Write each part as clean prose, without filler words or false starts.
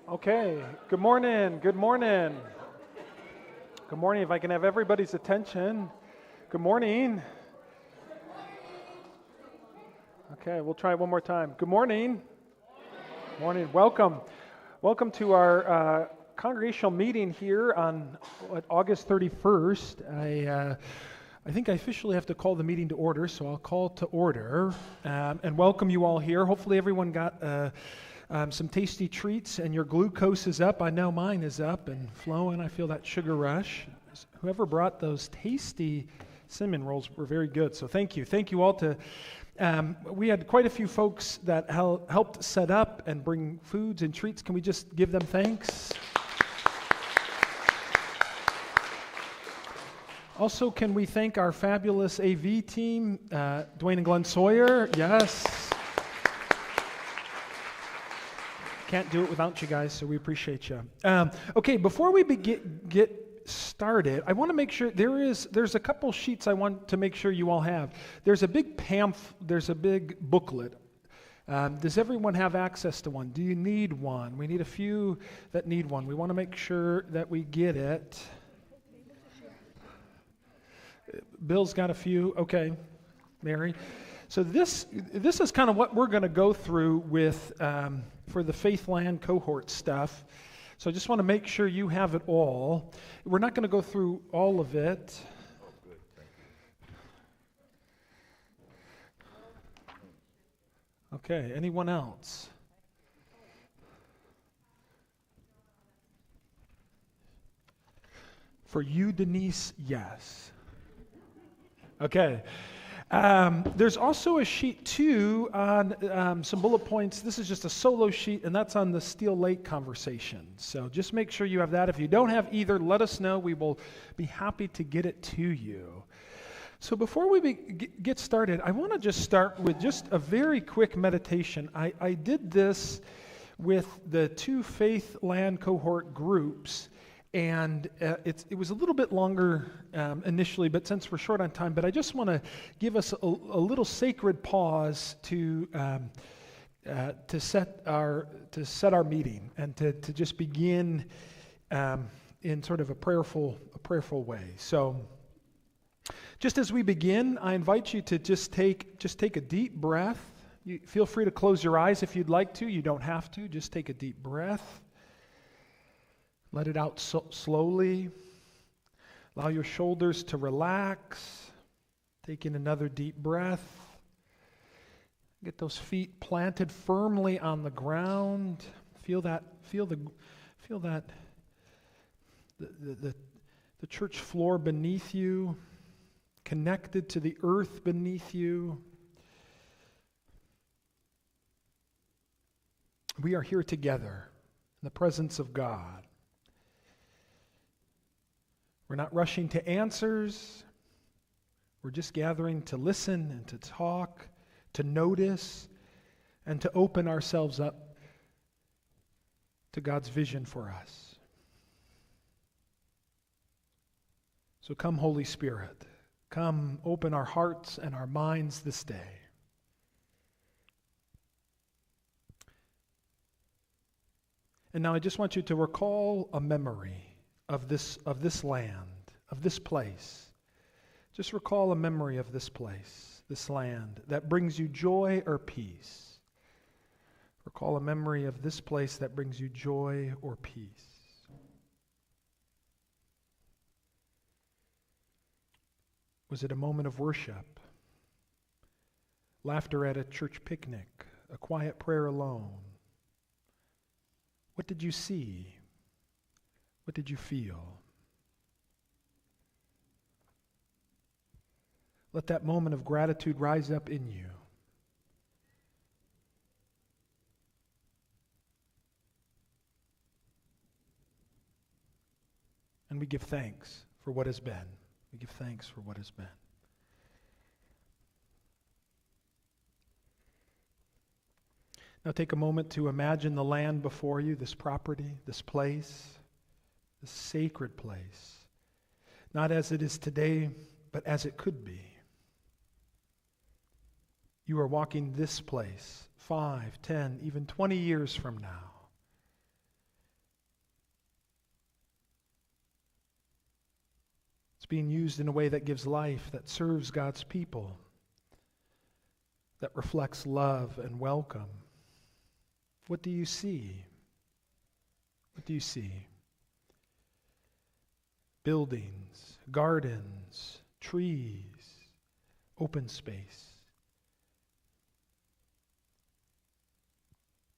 Okay, good morning, good morning. Good morning, if I can have everybody's attention. Good morning. Okay, we'll try it one more time. Good morning. Morning, welcome. Welcome to our congregational meeting here on August 31st. I think I officially have to call the meeting to order, so I'll call to order and welcome you all here. Hopefully everyone got some tasty treats and your glucose is up. I know mine is up and flowing. I feel that sugar rush. Whoever brought those tasty cinnamon rolls were very good, so thank you. Thank you all to... we had quite a few folks that helped set up and bring foods and treats. Can we just give them thanks? Also, can we thank our fabulous AV team, Dwayne and Glenn Sawyer? Yes. Can't do it without you guys, so we appreciate you. Okay, before we get started, I want to make sure there's a couple sheets I want to make sure you all have. There's a big there's a big booklet. Does everyone have access to one? Do you need one? We need a few that need one. We want to make sure that we get it. Bill's got a few. Okay, Mary. So this is kind of what we're going to go through with for the Faithland cohort stuff. So I just want to make sure you have it all. We're not going to go through all of it. Oh, good. Thank you. Okay, anyone else? For you, Denise, yes. Okay. There's also a sheet too on some bullet points. This is just a solo sheet, and that's on the Steel Lake conversation. So just make sure you have that. If you don't have either, let us know. We will be happy to get it to you. So before we get started, I want to just start with just a very quick meditation. I did this with the two Faithland cohort groups. And it was a little bit longer initially, but since we're short on time, but I just want to give us a little sacred pause to set our meeting and to just begin in sort of a prayerful way. So, just as we begin, I invite you to just take a deep breath. You feel free to close your eyes if you'd like to. You don't have to. Just take a deep breath. Let it out slowly. Allow your shoulders to relax. Take in another deep breath. Get those feet planted firmly on the ground. Feel the church floor beneath you, connected to the earth beneath you. We are here together in the presence of God. We're not rushing to answers. We're just gathering to listen and to talk, to notice, and to open ourselves up to God's vision for us. So come, Holy Spirit. Come, open our hearts and our minds this day. And now I just want you to recall a memory of this land, of this place. Just recall a memory of this place, this land, that brings you joy or peace. Recall a memory of this place that brings you joy or peace. Was it a moment of worship? Laughter at a church picnic? A quiet prayer alone? What did you see? What did you feel? Let that moment of gratitude rise up in you. And we give thanks for what has been. We give thanks for what has been. Now take a moment to imagine the land before you, this property, this place. A sacred place, not as it is today, but as it could be. You are walking this place 5, 10, even 20 years from now. It's being used in a way that gives life, that serves God's people, that reflects love and welcome. What do you see? What do you see? Buildings, gardens, trees, open space,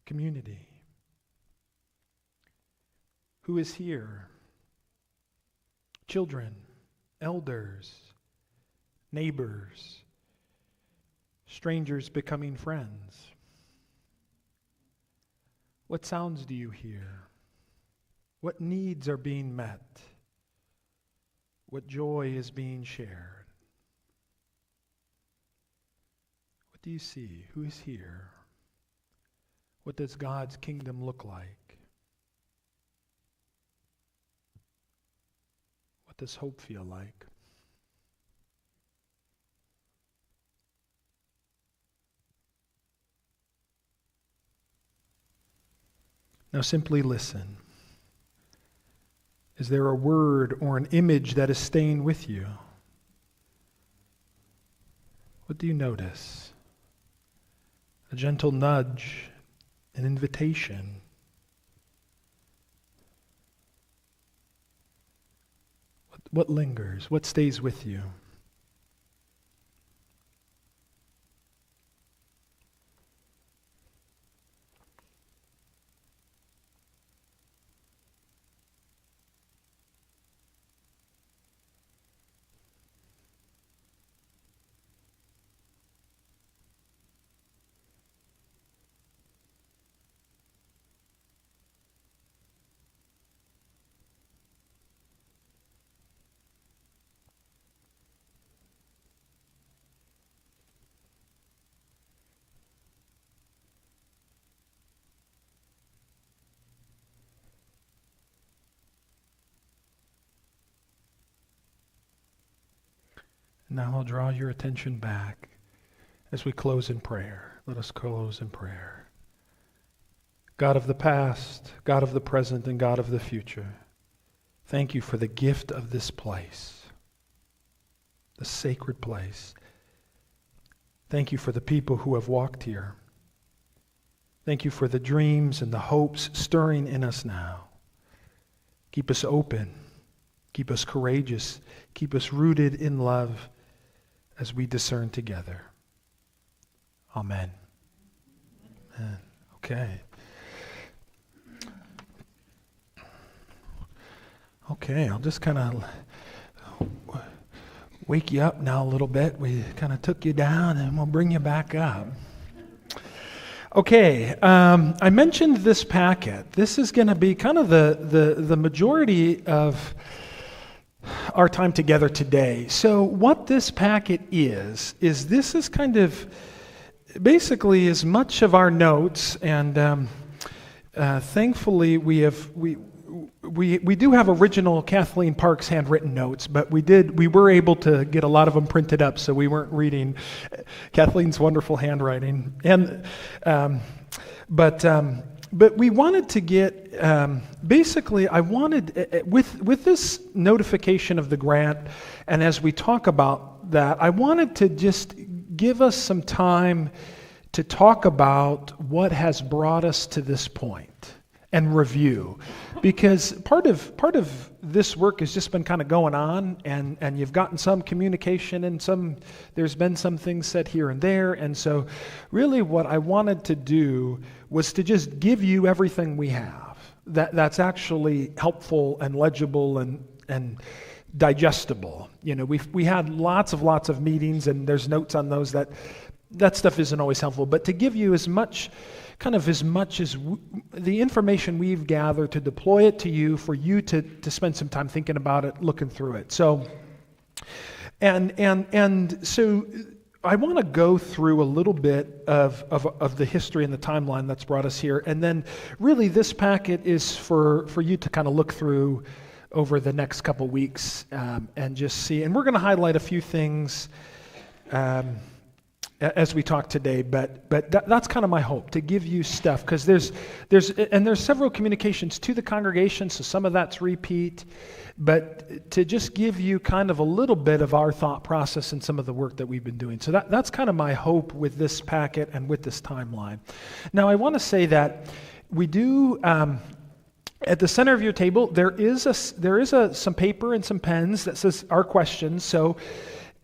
community. Who is here? Children, elders, neighbors, strangers becoming friends. What sounds do you hear? What needs are being met? What joy is being shared? What do you see? Who is here? What does God's kingdom look like? What does hope feel like? Now simply listen. Is there a word or an image that is staying with you? What do you notice? A gentle nudge, an invitation. What lingers? What stays with you? Now I'll draw your attention back as we close in prayer. Let us close in prayer. God of the past, God of the present, and God of the future, thank you for the gift of this place, the sacred place. Thank you for the people who have walked here. Thank you for the dreams and the hopes stirring in us now. Keep us open. Keep us courageous. Keep us rooted in love as we discern together. Amen. Amen. Okay. Okay, I'll just kind of wake you up now a little bit. We kind of took you down and we'll bring you back up. Okay, I mentioned this packet. This is going to be kind of the majority of our time together today. So what this packet is this is kind of basically as much of our notes, and thankfully we do have original Kathleen Parks handwritten notes, but we were able to get a lot of them printed up, so we weren't reading Kathleen's wonderful handwriting. And but we wanted to get basically I wanted with this notification of the grant, and as we talk about that, I wanted to just give us some time to talk about what has brought us to this point and review, because part of this work has just been kind of going on, and you've gotten some communication, and there's been some things said here and there, and so really what I wanted to do was to just give you everything we have that's actually helpful and legible and digestible. You know, we had lots of meetings, and there's notes on those that stuff isn't always helpful, but to give you as much as the information we've gathered, to deploy it to you, for you to spend some time thinking about it, looking through it. So, and so I want to go through a little bit of the history and the timeline that's brought us here, and then really this packet is for you to kind of look through over the next couple weeks and just see. And we're going to highlight a few things as we talk today, but that's kind of my hope, to give you stuff, because there's several communications to the congregation, so some of that's repeat, but to just give you kind of a little bit of our thought process and some of the work that we've been doing. So that's kind of my hope with this packet and with this timeline. Now, I want to say that we do, at the center of your table, there is some paper and some pens that says our questions. So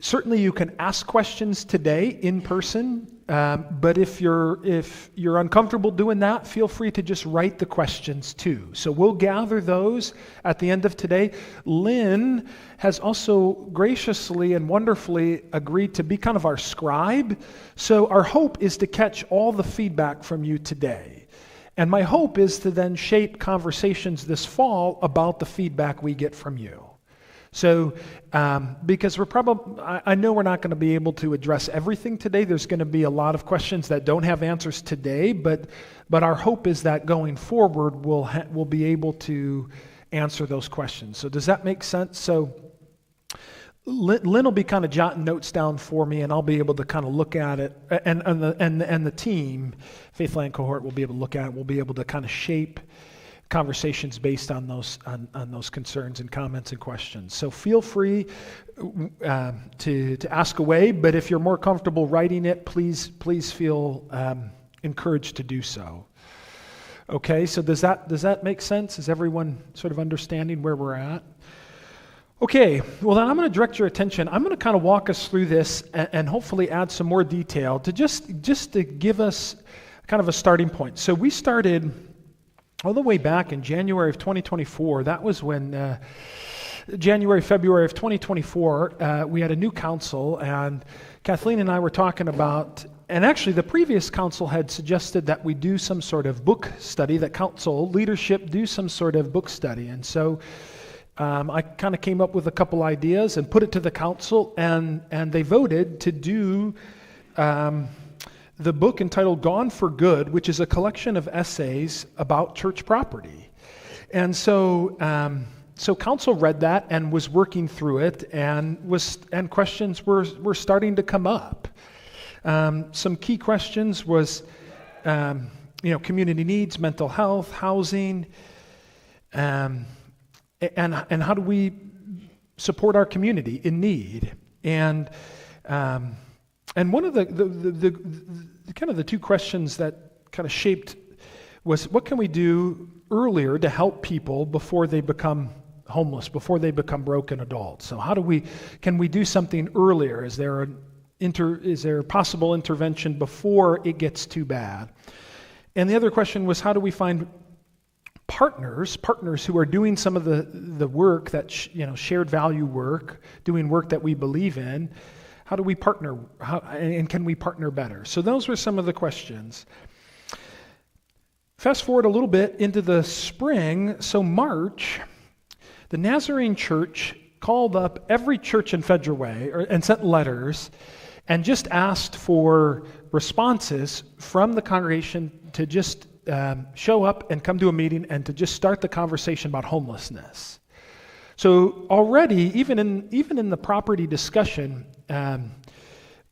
certainly you can ask questions today in person, but if you're uncomfortable doing that, feel free to just write the questions too. So we'll gather those at the end of today. Lynn has also graciously and wonderfully agreed to be kind of our scribe. So our hope is to catch all the feedback from you today. And my hope is to then shape conversations this fall about the feedback we get from you. So, because I know we're not going to be able to address everything today. There's going to be a lot of questions that don't have answers today, but our hope is that going forward, we'll be able to answer those questions. So does that make sense? So Lynn will be kind of jotting notes down for me, and I'll be able to kind of look at it, and the team, Faithland Cohort, will be able to look at it. We'll be able to kind of shape conversations based on those concerns and comments and questions. So feel free to ask away, but if you're more comfortable writing it, please feel encouraged to do so. Okay, so does that make sense? Is everyone sort of understanding where we're at? Okay, well then I'm going to direct your attention. I'm going to kind of walk us through this and hopefully add some more detail to just to give us kind of a starting point. So we started all the way back in January of 2024. That was when February of 2024, we had a new council, and Kathleen and I were talking about, and actually the previous council had suggested that we do some sort of book study, that council leadership do some sort of book study. And so I kind of came up with a couple ideas and put it to the council, and they voted to do the book entitled Gone for Good, which is a collection of essays about church property. And so council read that and was working through it, and questions were starting to come up. Some key questions was, community needs, mental health, housing, and how do we support our community in need? And one of the two questions that kind of shaped was, what can we do earlier to help people before they become homeless, before they become broken adults? So can we do something earlier? Is there a possible intervention before it gets too bad? And the other question was, how do we find partners who are doing some of the work that shared value work, doing work that we believe in? How do we partner, and can we partner better? So those were some of the questions. Fast forward a little bit into the spring. So March, the Nazarene Church called up every church in Federal Way and sent letters and just asked for responses from the congregation to just show up and come to a meeting and to just start the conversation about homelessness. So already, even in the property discussion,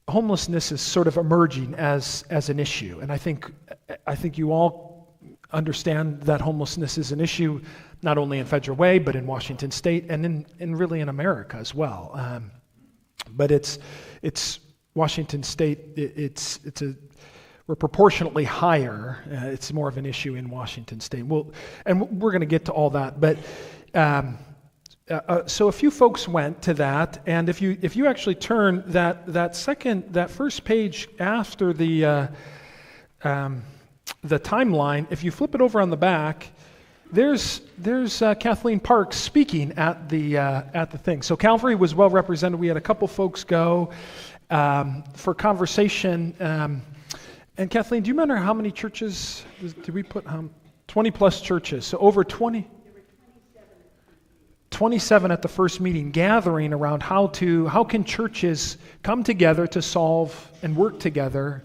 homelessness is sort of emerging as an issue, and I think you all understand that homelessness is an issue not only in Federal Way but in Washington State and really in America as well. But it's Washington State. We're proportionately higher. It's more of an issue in Washington State. And we're going to get to all that, but. So a few folks went to that, and if you actually turn that first page after the timeline, if you flip it over on the back, there's Kathleen Parks speaking at the thing. So Calvary was well represented. We had a couple folks go for conversation. And Kathleen, do you remember how many churches did we put? 20 plus churches. So over 20. 27 at the first meeting, gathering around how can churches come together to solve and work together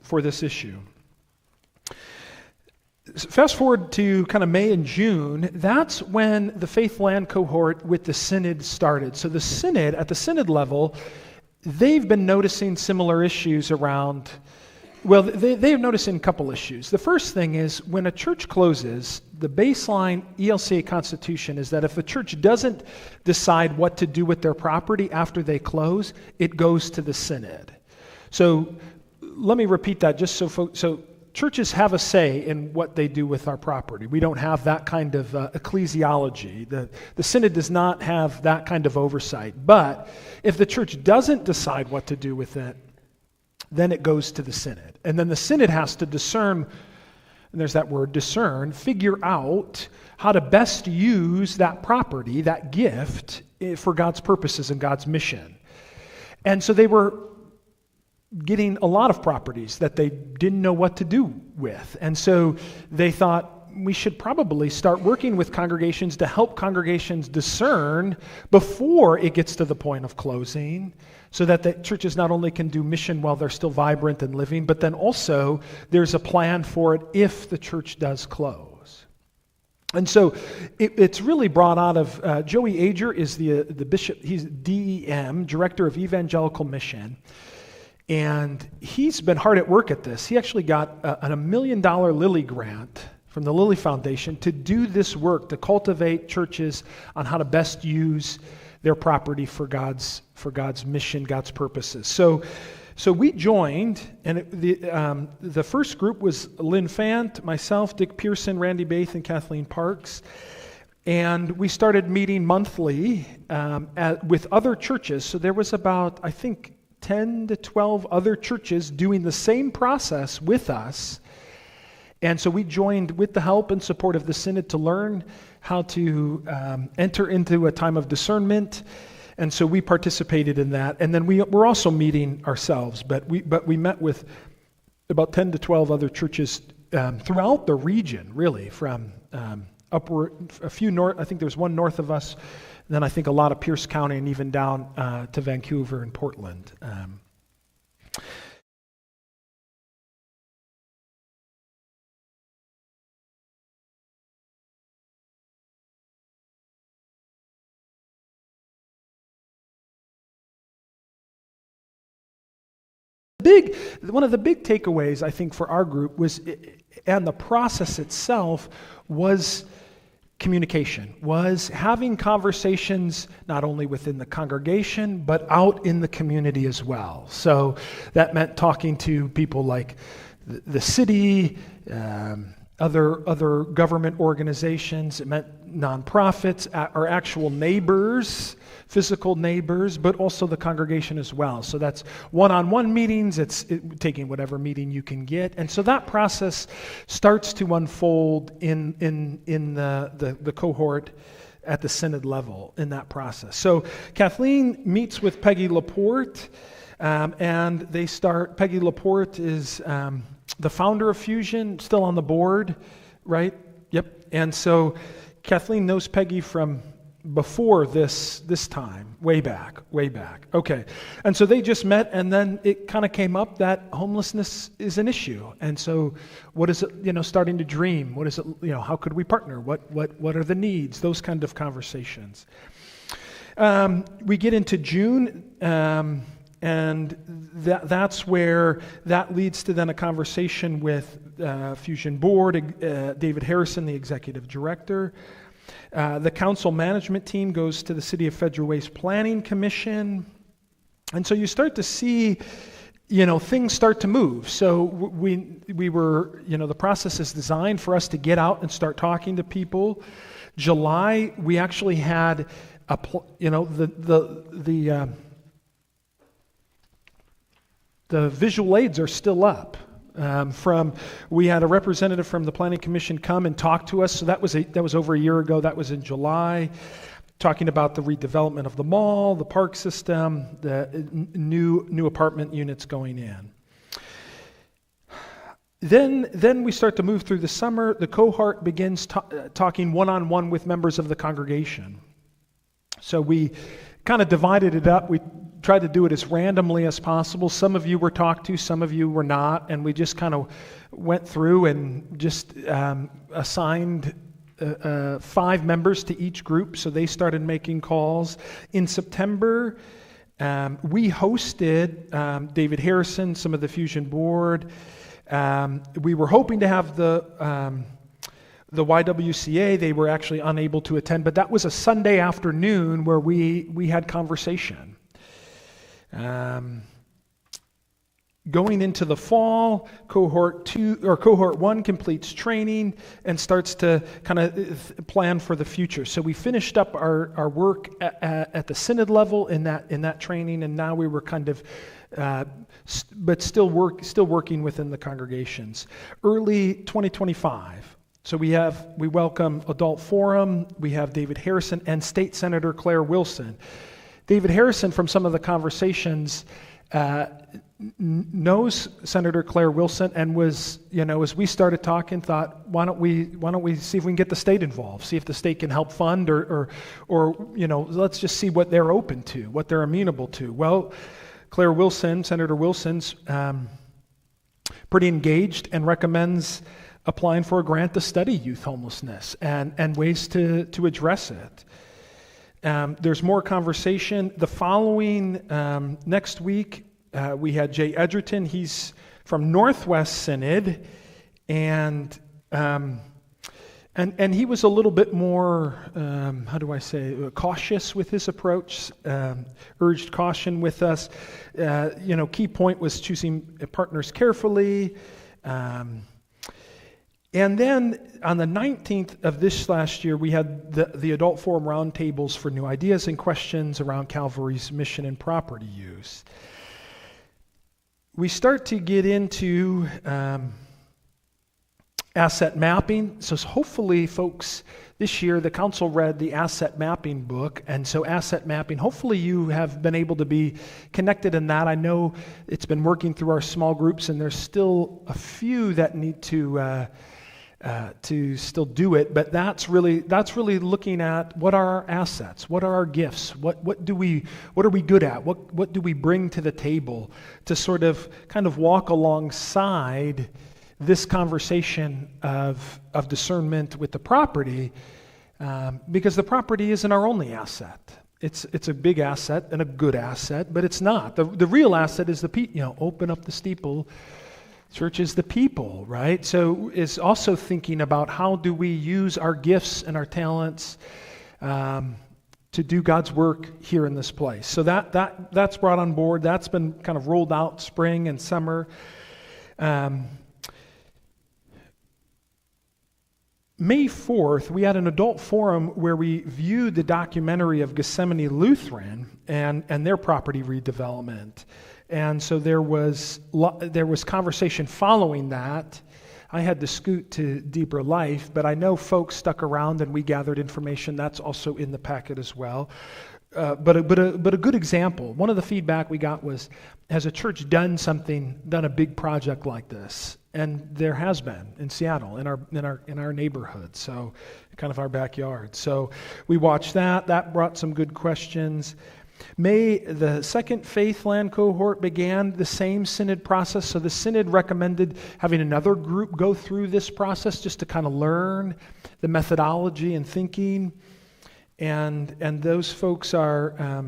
for this issue. Fast forward to kind of May and June, that's when the Faithland Cohort with the Synod started. So the Synod, at the Synod level, they've been noticing similar issues around, well, they're noticing a couple issues. The first thing is when a church closes, the baseline ELCA constitution is that if a church doesn't decide what to do with their property after they close, it goes to the synod. So let me repeat that just so churches have a say in what they do with our property. We don't have that kind of ecclesiology. The synod does not have that kind of oversight. But if the church doesn't decide what to do with it, then it goes to the synod. And then the synod has to discern, and there's that word, discern, figure out how to best use that property, that gift, for God's purposes and God's mission. And so they were getting a lot of properties that they didn't know what to do with. And so they thought we should probably start working with congregations to help congregations discern before it gets to the point of closing, so that the churches not only can do mission while they're still vibrant and living, but then also there's a plan for it if the church does close. And so it's really brought out of, Joey Ager is the bishop, he's DEM, Director of Evangelical Mission. And he's been hard at work at this. He actually got a $1 million Lilly grant from the Lilly Foundation to do this work, to cultivate churches on how to best use their property for God's mission, God's purposes. So we joined, and the first group was Lynn Fant, myself, Dick Pearson, Randy Baith, and Kathleen Parks. And we started meeting monthly with other churches. So there was about, I think, 10 to 12 other churches doing the same process with us. And so we joined with the help and support of the synod to learn how to enter into a time of discernment. And so we participated in that. And then we're also meeting ourselves, but we met with about 10 to 12 other churches throughout the region, really, from upward, a few north, I think there's one north of us, then I think a lot of Pierce County, and even down to Vancouver and Portland. One of the big takeaways, I think, for our group was, and the process itself, was communication, was having conversations not only within the congregation, but out in the community as well. So that meant talking to people like the city, other government organizations. It meant nonprofits, our actual neighbors, physical neighbors, but also the congregation as well. So that's one-on-one meetings. It's taking whatever meeting you can get. And so that process starts to unfold in the cohort at the synod level in that process. So Kathleen meets with Peggy Laporte, and they start. Peggy Laporte is the founder of Fusion, still on the board, right? Yep. And so Kathleen knows Peggy from before this time, way back. Okay. And so they just met, and then it kind of came up that homelessness is an issue. And so what is it, starting to dream? What is it, how could we partner? What are the needs? Those kind of conversations. We get into June, and that's where that leads to then a conversation with Fusion Board, David Harrison, the executive director. The council management team goes to the City of Federal Ways Planning Commission. And so you start to see, things start to move. So we were, the process is designed for us to get out and start talking to people. July, we actually had the visual aids are still up. We had a representative from the Planning Commission come and talk to us. So that was over a year ago. That was in July, talking about the redevelopment of the mall, the park system, the new apartment units going in. Then we start to move through the summer. The cohort begins talking one-on-one with members of the congregation. So we kind of divided it up. We tried to do it as randomly as possible. Some of you were talked to, some of you were not, and we just kind of went through and just assigned 5 members to each group, so they started making calls. In September, We hosted David Harrison, some of the Fusion board. We were hoping to have the YWCA. They were actually unable to attend, but that was a Sunday afternoon where we had conversation. Going into the fall, cohort 1 completes training and starts to kind of plan for the future. So we finished up our work at the synod level in that training, and now we were kind of, but still working within the congregations. Early 2025. So we welcome Adult Forum. We have David Harrison and State Senator Claire Wilson. David Harrison, from some of the conversations, knows Senator Claire Wilson and was, as we started talking, thought, why don't we see if we can get the state involved, see if the state can help fund or let's just see what they're open to, what they're amenable to. Well, Claire Wilson, Senator Wilson's pretty engaged and recommends applying for a grant to study youth homelessness and ways to address it. There's more conversation. The following, next week, we had Jay Edgerton. He's from Northwest Synod, and he was a little bit more, cautious with his approach, urged caution with us. Key point was choosing partners carefully. And then on the 19th of this last year, we had the Adult Forum roundtables for new ideas and questions around Calvary's mission and property use. We start to get into asset mapping. So hopefully, folks, this year the council read the asset mapping book. And so asset mapping, hopefully you have been able to be connected in that. I know it's been working through our small groups, and there's still a few that need to still do it, but that's really looking at what are our assets, what are our gifts, what are we good at, what do we bring to the table to sort of kind of walk alongside this conversation of discernment with the property, because the property isn't our only asset. It's a big asset and a good asset, but it's not. The real asset is open up the steeple. Church is the people, right? So it's also thinking about how do we use our gifts and our talents to do God's work here in this place. So that's brought on board. That's been kind of rolled out spring and summer. May 4th, we had an adult forum where we viewed the documentary of Gethsemane Lutheran and their property redevelopment. And so there was conversation following that. I had to scoot to Deeper Life, but I know folks stuck around and we gathered information. That's also in the packet as well. But a good example. One of the feedback we got was, has a church done a big project like this? And there has been in Seattle, in our neighborhood, so kind of our backyard. So we watched that. That brought some good questions. May the second Faithland cohort began the same synod process. So the synod recommended having another group go through this process just to kind of learn the methodology and thinking. And those folks are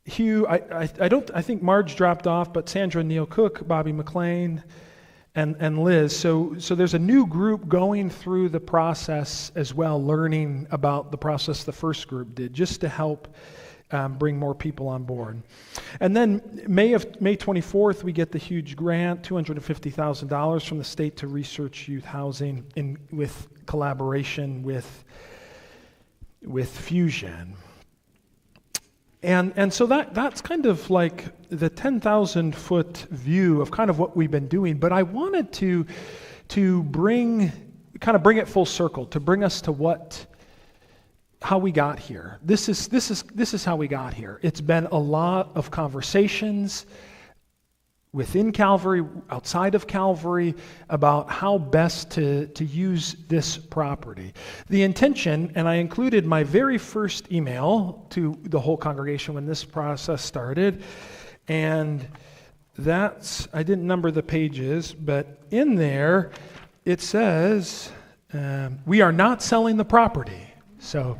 Hugh. I think Marge dropped off, but Sandra Neal Cook, Bobby McLean, and Liz. So there's a new group going through the process as well, learning about the process the first group did, just to help bring more people on board. And then May 24th, we get the huge grant, $250,000 from the state to research youth housing with collaboration with Fusion. And so that's kind of like the 10,000-foot view of kind of what we've been doing. But I wanted to bring it full circle, to bring us to how we got here. This is how we got here. It's been a lot of conversations within Calvary, outside of Calvary, about how best to use this property. The intention, and I included my very first email to the whole congregation when this process started, and I didn't number the pages, but in there it says, we are not selling the property. So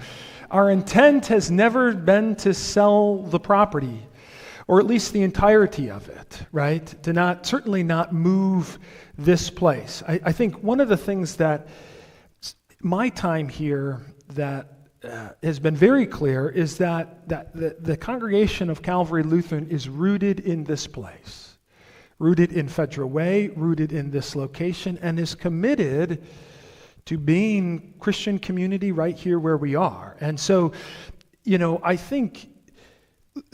our intent has never been to sell the property. or at least the entirety of it, right? To certainly not move this place. I think one of the things that my time here that has been very clear is that the congregation of Calvary Lutheran is rooted in this place, rooted in Federal Way, rooted in this location, and is committed to being Christian community right here where we are. And so, I think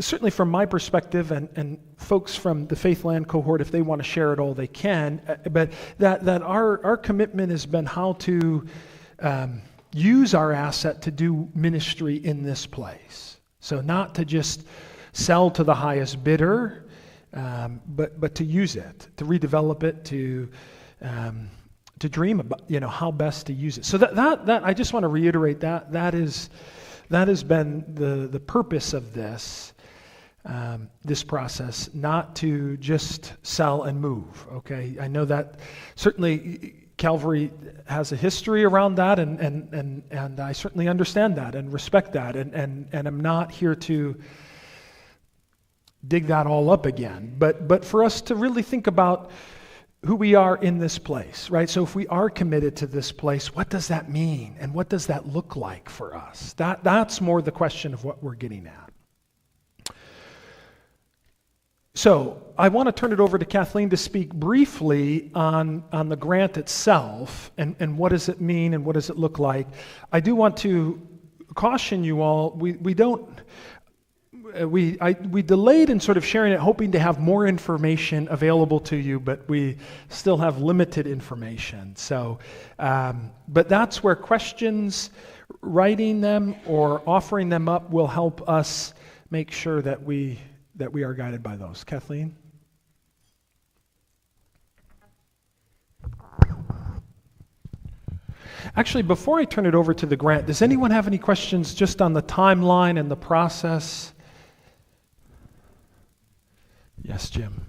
certainly from my perspective, and folks from the Faithland cohort, if they want to share it all, they can, but that our commitment has been how to use our asset to do ministry in this place. So not to just sell to the highest bidder, but to use it, to redevelop it, to dream about how best to use it. So that I just want to reiterate that has been the purpose of this process, not to just sell and move. Okay, I know that certainly Calvary has a history around that, and I certainly understand that and respect that, and I'm not here to dig that all up again, but for us to really think about who we are in this place, right? So if we are committed to this place, what does that mean, and what does that look like for us? That's more the question of what we're getting at. So I want to turn it over to Kathleen to speak briefly on the grant itself and what does it mean and what does it look like. I do want to caution you all, we delayed in sort of sharing it, hoping to have more information available to you, but we still have limited information. So, but that's where questions, writing them or offering them up will help us make sure that we are guided by those. Kathleen? Actually, before I turn it over to the grant, does anyone have any questions just on the timeline and the process? Yes, Jim.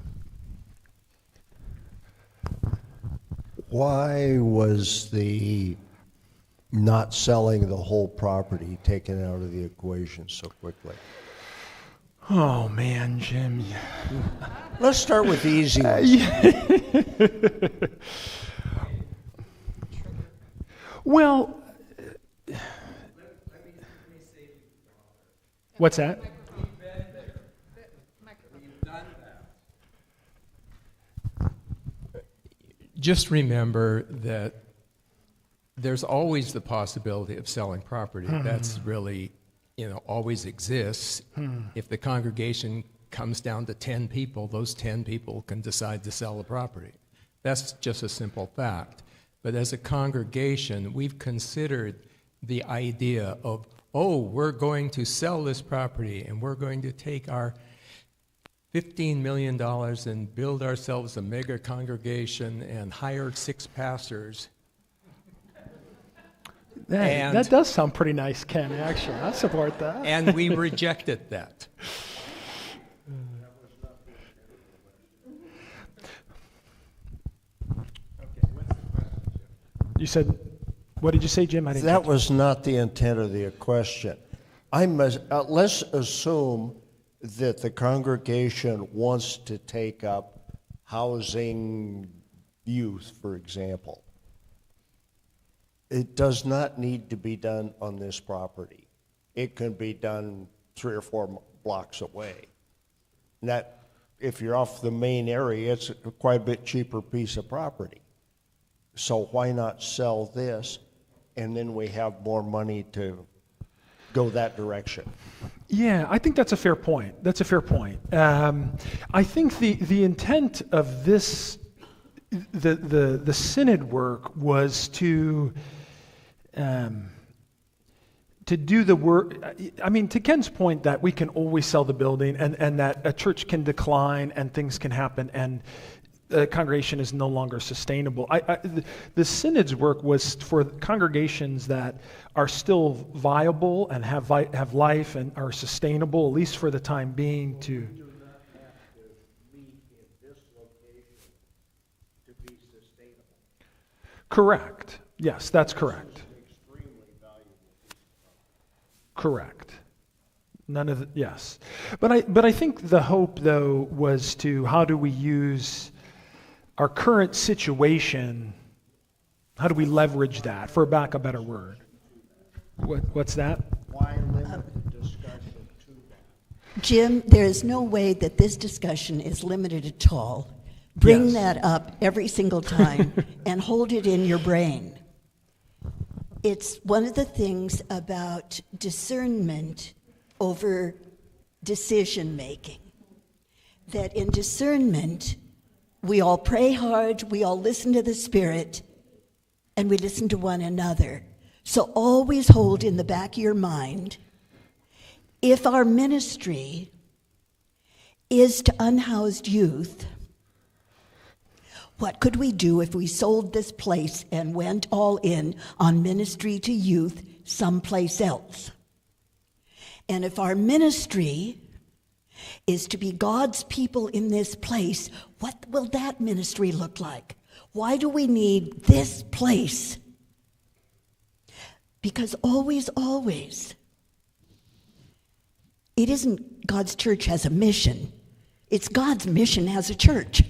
Why was the not selling the whole property taken out of the equation so quickly? Oh, man, Jim. Let's start with the easy ones. Well, what's that? Just remember that there's always the possibility of selling property. That's really, always exists. If the congregation comes down to 10 people, those 10 people can decide to sell the property. That's just a simple fact. But as a congregation, we've considered the idea of, we're going to sell this property and we're going to take our $15 million and build ourselves a mega congregation and hire 6 pastors. That does sound pretty nice, Ken, actually. I support that. And we rejected that. You said, what did you say, Jim? I didn't That was not the intent of the question. Let's assume that the congregation wants to take up housing youth, for example. It does not need to be done on this property. It can be done 3 or 4 blocks away. And that, if you're off the main area, it's a quite a bit cheaper piece of property. So why not sell this, and then we have more money to go that direction? Yeah, I think that's a fair point. I think the intent of this, the synod work was to do the work. I mean, to Ken's point that we can always sell the building and that a church can decline and things can happen and the congregation is no longer sustainable. The synod's work was for congregations that are still viable and have life and are sustainable, at least for the time being. To We do not have to meet in this location to be sustainable. Correct. Yes, that's correct. Extremely valuable piece of property. Correct. None of the, yes. But I think the hope, though, was to how do we use our current situation, how do we leverage that, for lack of a better word? What's that? Why limit the discussion to that? Jim, there is no way that this discussion is limited at all. Bring Yes. that up every single time and hold it in your brain. It's one of the things about discernment over decision making. That in discernment, we all pray hard, we all listen to the Spirit, and we listen to one another. So always hold in the back of your mind, if our ministry is to unhoused youth, what could we do if we sold this place and went all in on ministry to youth someplace else? And if our ministry is to be God's people in this place, what will that ministry look like? Why do we need this place? Because always, it isn't God's church has a mission. It's God's mission as a church.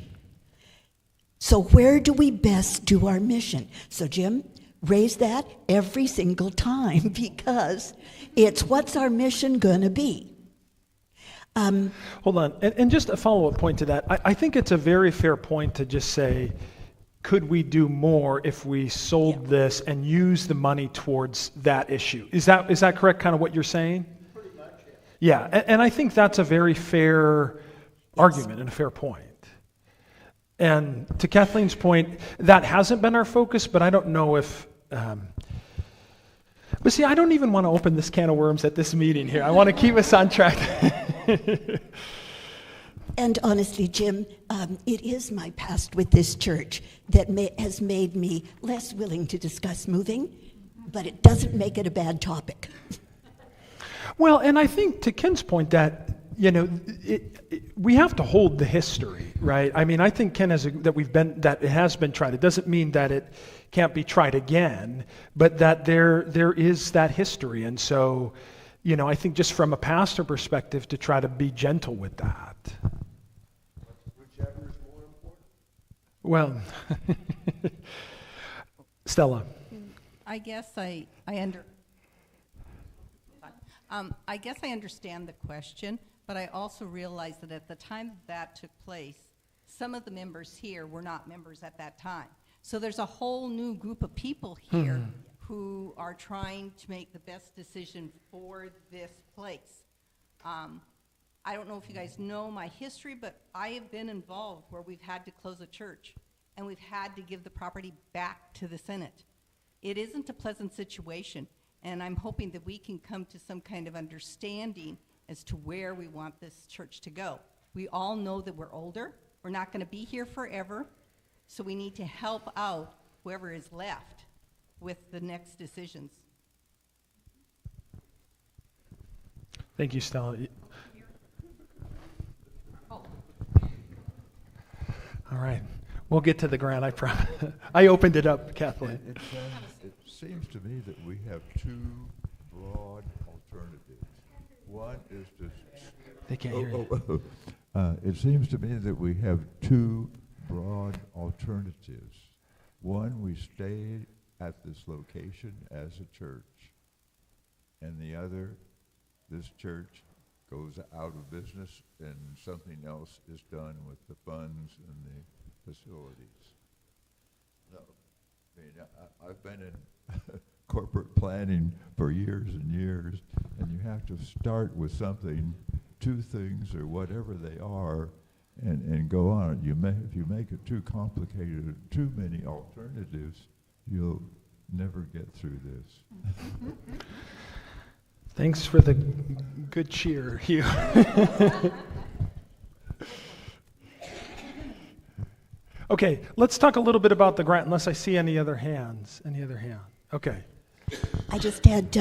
So where do we best do our mission? So Jim, raise that every single time because it's what's our mission going to be. Hold on. And just a follow-up point to that. I think it's a very fair point to just say, could we do more if we sold this and use the money towards that issue? Is that correct, kind of what you're saying? Pretty much, yeah. Yeah, and I think that's a very fair argument and a fair point. And to Kathleen's point, that hasn't been our focus, but I don't know if... but see, I don't even want to open this can of worms at this meeting here. I want to keep us on track. And honestly, Jim, it is my past with this church that has made me less willing to discuss moving, but it doesn't make it a bad topic. Well, and I think to Ken's point that, we have to hold the history, right? I mean, I think Ken that it has been tried. It doesn't mean that it can't be tried again, but that there is that history. And so, I think just from a pastor perspective to try to be gentle with that. Whichever is more important. Well, Stella. I guess I understand the question, but I also realize that at the time that took place, some of the members here were not members at that time. So there's a whole new group of people here who are trying to make the best decision for this place. I don't know if you guys know my history, but I have been involved where we've had to close a church and we've had to give the property back to the Senate. It isn't a pleasant situation, and I'm hoping that we can come to some kind of understanding as to where we want this church to go. We all know that we're older. We're not going to be here forever, so we need to help out whoever is left with the next decisions. Thank you, Stella. All right. We'll get to the grant, I promise. I opened it up, Kathleen. It seems to me that we have two broad alternatives. One is to... They can't hear you. It seems to me that we have two broad alternatives. One, we stay at this location as a church, and the other, this church goes out of business and something else is done with the funds and the facilities. No, I mean, I've been in corporate planning for years and years, and you have to start with something, two things or whatever they are, and go on. If you make it too complicated, too many alternatives, you'll never get through this. Thanks for the good cheer, Hugh. Okay, let's talk a little bit about the grant, unless I see any other hands. Okay. I just had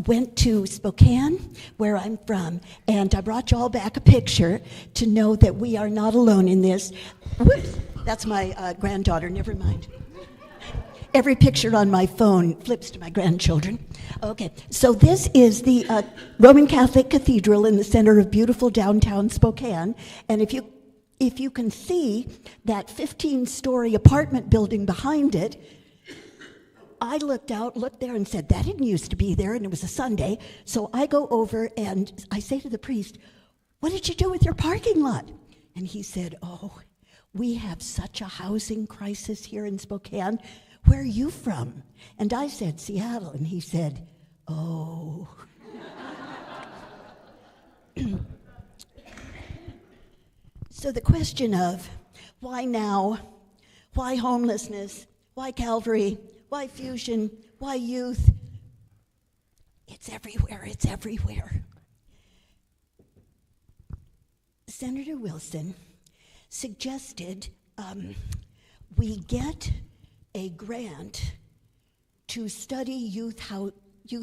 went to Spokane, where I'm from, and I brought you all back a picture to know that we are not alone in this. Whoops, that's my granddaughter, never mind. Every picture on my phone flips to my grandchildren. Okay, so this is the Roman Catholic Cathedral in the center of beautiful downtown Spokane. And if you can see that 15-story apartment building behind it, I looked there and said, that didn't used to be there, and it was a Sunday. So I go over and I say to the priest, what did you do with your parking lot? And he said, oh, we have such a housing crisis here in Spokane. Where are you from? And I said, Seattle. And he said, oh. So the question of why now, why homelessness, why Calvary, why Fusion, why youth, it's everywhere, it's everywhere. Senator Wilson suggested we get a grant to study youth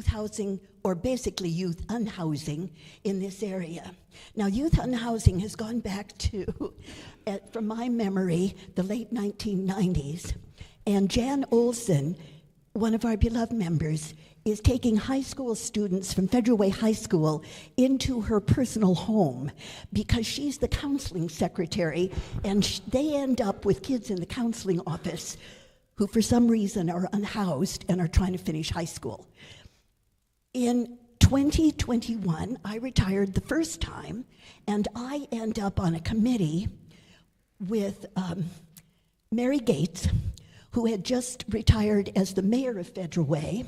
housing, or basically youth unhousing in this area. Now, youth unhousing has gone back to, from my memory, the late 1990s. And Jan Olson, one of our beloved members, is taking high school students from Federal Way High School into her personal home because she's the counseling secretary, and they end up with kids in the counseling office who for some reason are unhoused and are trying to finish high school. In 2021, I retired the first time, and I end up on a committee with Mary Gates, who had just retired as the mayor of Federal Way,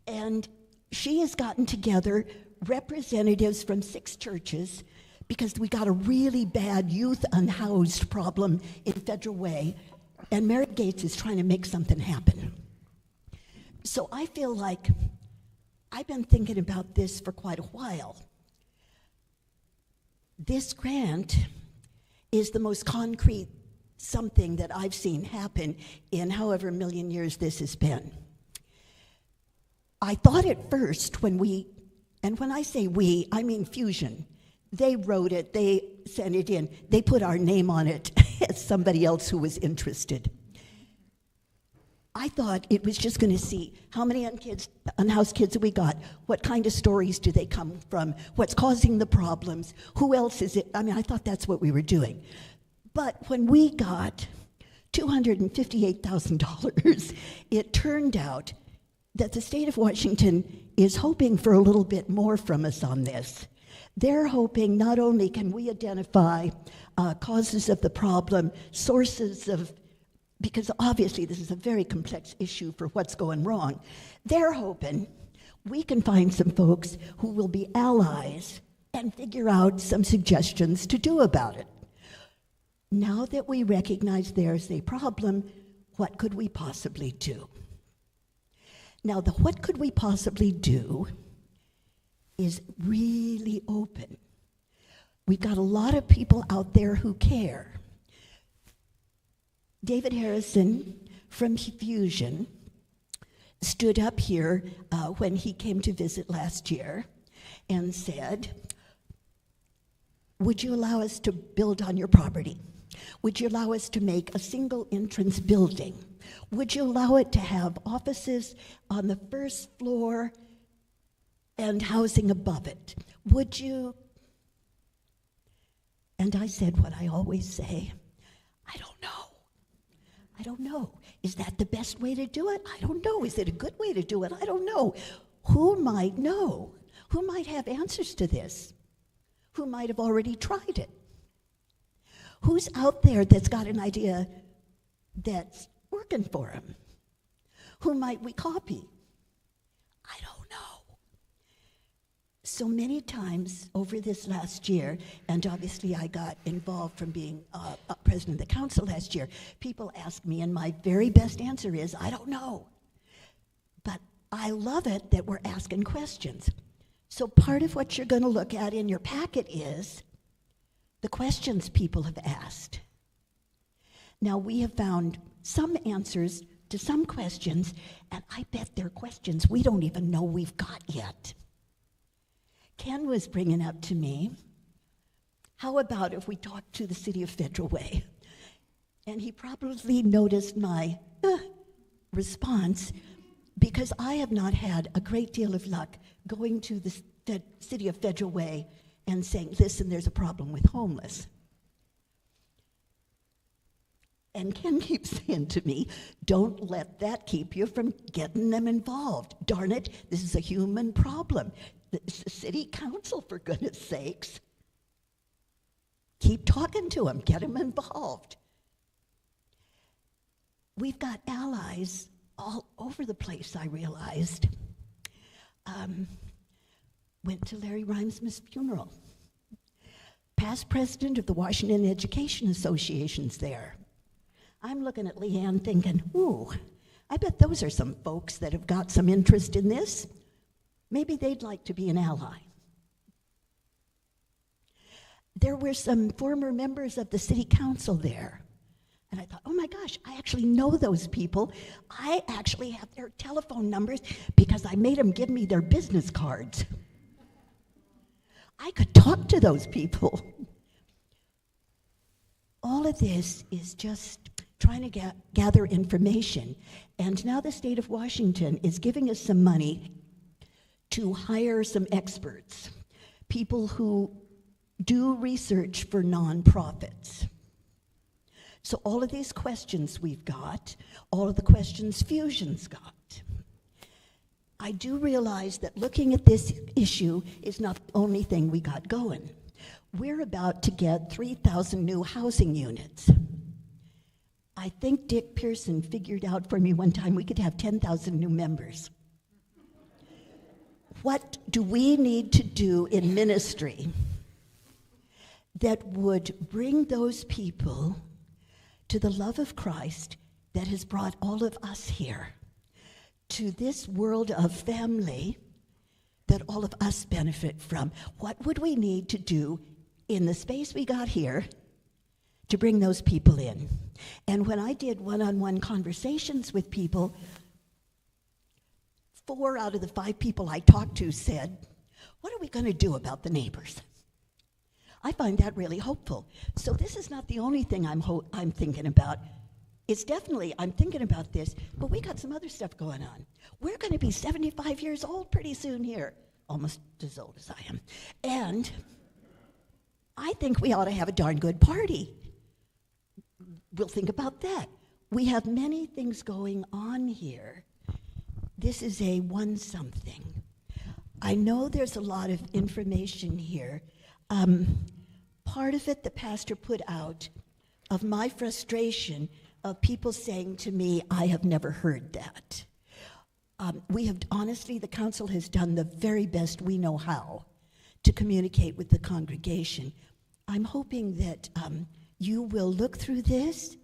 and she has gotten together representatives from 6 churches because we got a really bad youth unhoused problem in Federal Way, and Mary Gates is trying to make something happen. So I feel like I've been thinking about this for quite a while. This grant is the most concrete something that I've seen happen in however million years this has been. I thought at first when I say we, I mean Fusion. They wrote it, they sent it in, they put our name on it as somebody else who was interested. I thought it was just going to see how many unhoused kids have we got, what kind of stories do they come from, what's causing the problems, who else is it? I mean, I thought that's what we were doing. But when we got $258,000, it turned out that the state of Washington is hoping for a little bit more from us on this. They're hoping not only can we identify causes of the problem, sources of, because obviously this is a very complex issue for what's going wrong, they're hoping we can find some folks who will be allies and figure out some suggestions to do about it. Now that we recognize there's a problem, what could we possibly do? Now, the what could we possibly do is really open. We've got a lot of people out there who care. David Harrison from Fusion stood up here when he came to visit last year and said, would you allow us to build on your property? Would you allow us to make a single entrance building? Would you allow it to have offices on the first floor and housing above it? Would you? And I said what I always say, I don't know. I don't know. Is that the best way to do it? I don't know. Is it a good way to do it? I don't know. Who might know? Who might have answers to this? Who might have already tried it? Who's out there that's got an idea that's working for them? Who might we copy? I don't know. So many times over this last year, and obviously I got involved from being president of the council last year, people ask me, and my very best answer is, I don't know. But I love it that we're asking questions. So part of what you're going to look at in your packet is the questions people have asked. Now, we have found some answers to some questions, and I bet they're questions we don't even know we've got yet. Ken was bringing up to me, how about if we talk to the city of Federal Way? And he probably noticed my response because I have not had a great deal of luck going to the city of Federal Way and saying, listen, there's a problem with homeless. And Ken keeps saying to me, don't let that keep you from getting them involved. Darn it, this is a human problem. It's the city council, for goodness sakes. Keep talking to them, get them involved. We've got allies all over the place, I realized. Went to Larry Rhymesmith's funeral. Past president of the Washington Education Association's there. I'm looking at Leanne thinking, ooh, I bet those are some folks that have got some interest in this. Maybe they'd like to be an ally. There were some former members of the city council there. And I thought, oh my gosh, I actually know those people. I actually have their telephone numbers because I made them give me their business cards. I could talk to those people. All of this is just trying to gather information. And now the state of Washington is giving us some money to hire some experts, people who do research for nonprofits. So all of these questions we've got, all of the questions Fusion's got. I do realize that looking at this issue is not the only thing we got going. We're about to get 3,000 new housing units. I think Dick Pearson figured out for me one time we could have 10,000 new members. What do we need to do in ministry that would bring those people to the love of Christ that has brought all of us here, to this world of family that all of us benefit from? What would we need to do in the space we got here to bring those people in? And when I did one-on-one conversations with people, 4 out of the 5 people I talked to said, what are we going to do about the neighbors? I find that really hopeful. So this is not the only thing I'm thinking about. It's definitely, I'm thinking about this, but we got some other stuff going on. We're going to be 75 years old pretty soon here, almost as old as I am. And I think we ought to have a darn good party. We'll think about that. We have many things going on here. This is a one something. I know there's a lot of information here. Part of it the pastor put out of my frustration of people saying to me, I have never heard that. We have, honestly, the council has done the very best we know how to communicate with the congregation. I'm hoping that you will look through this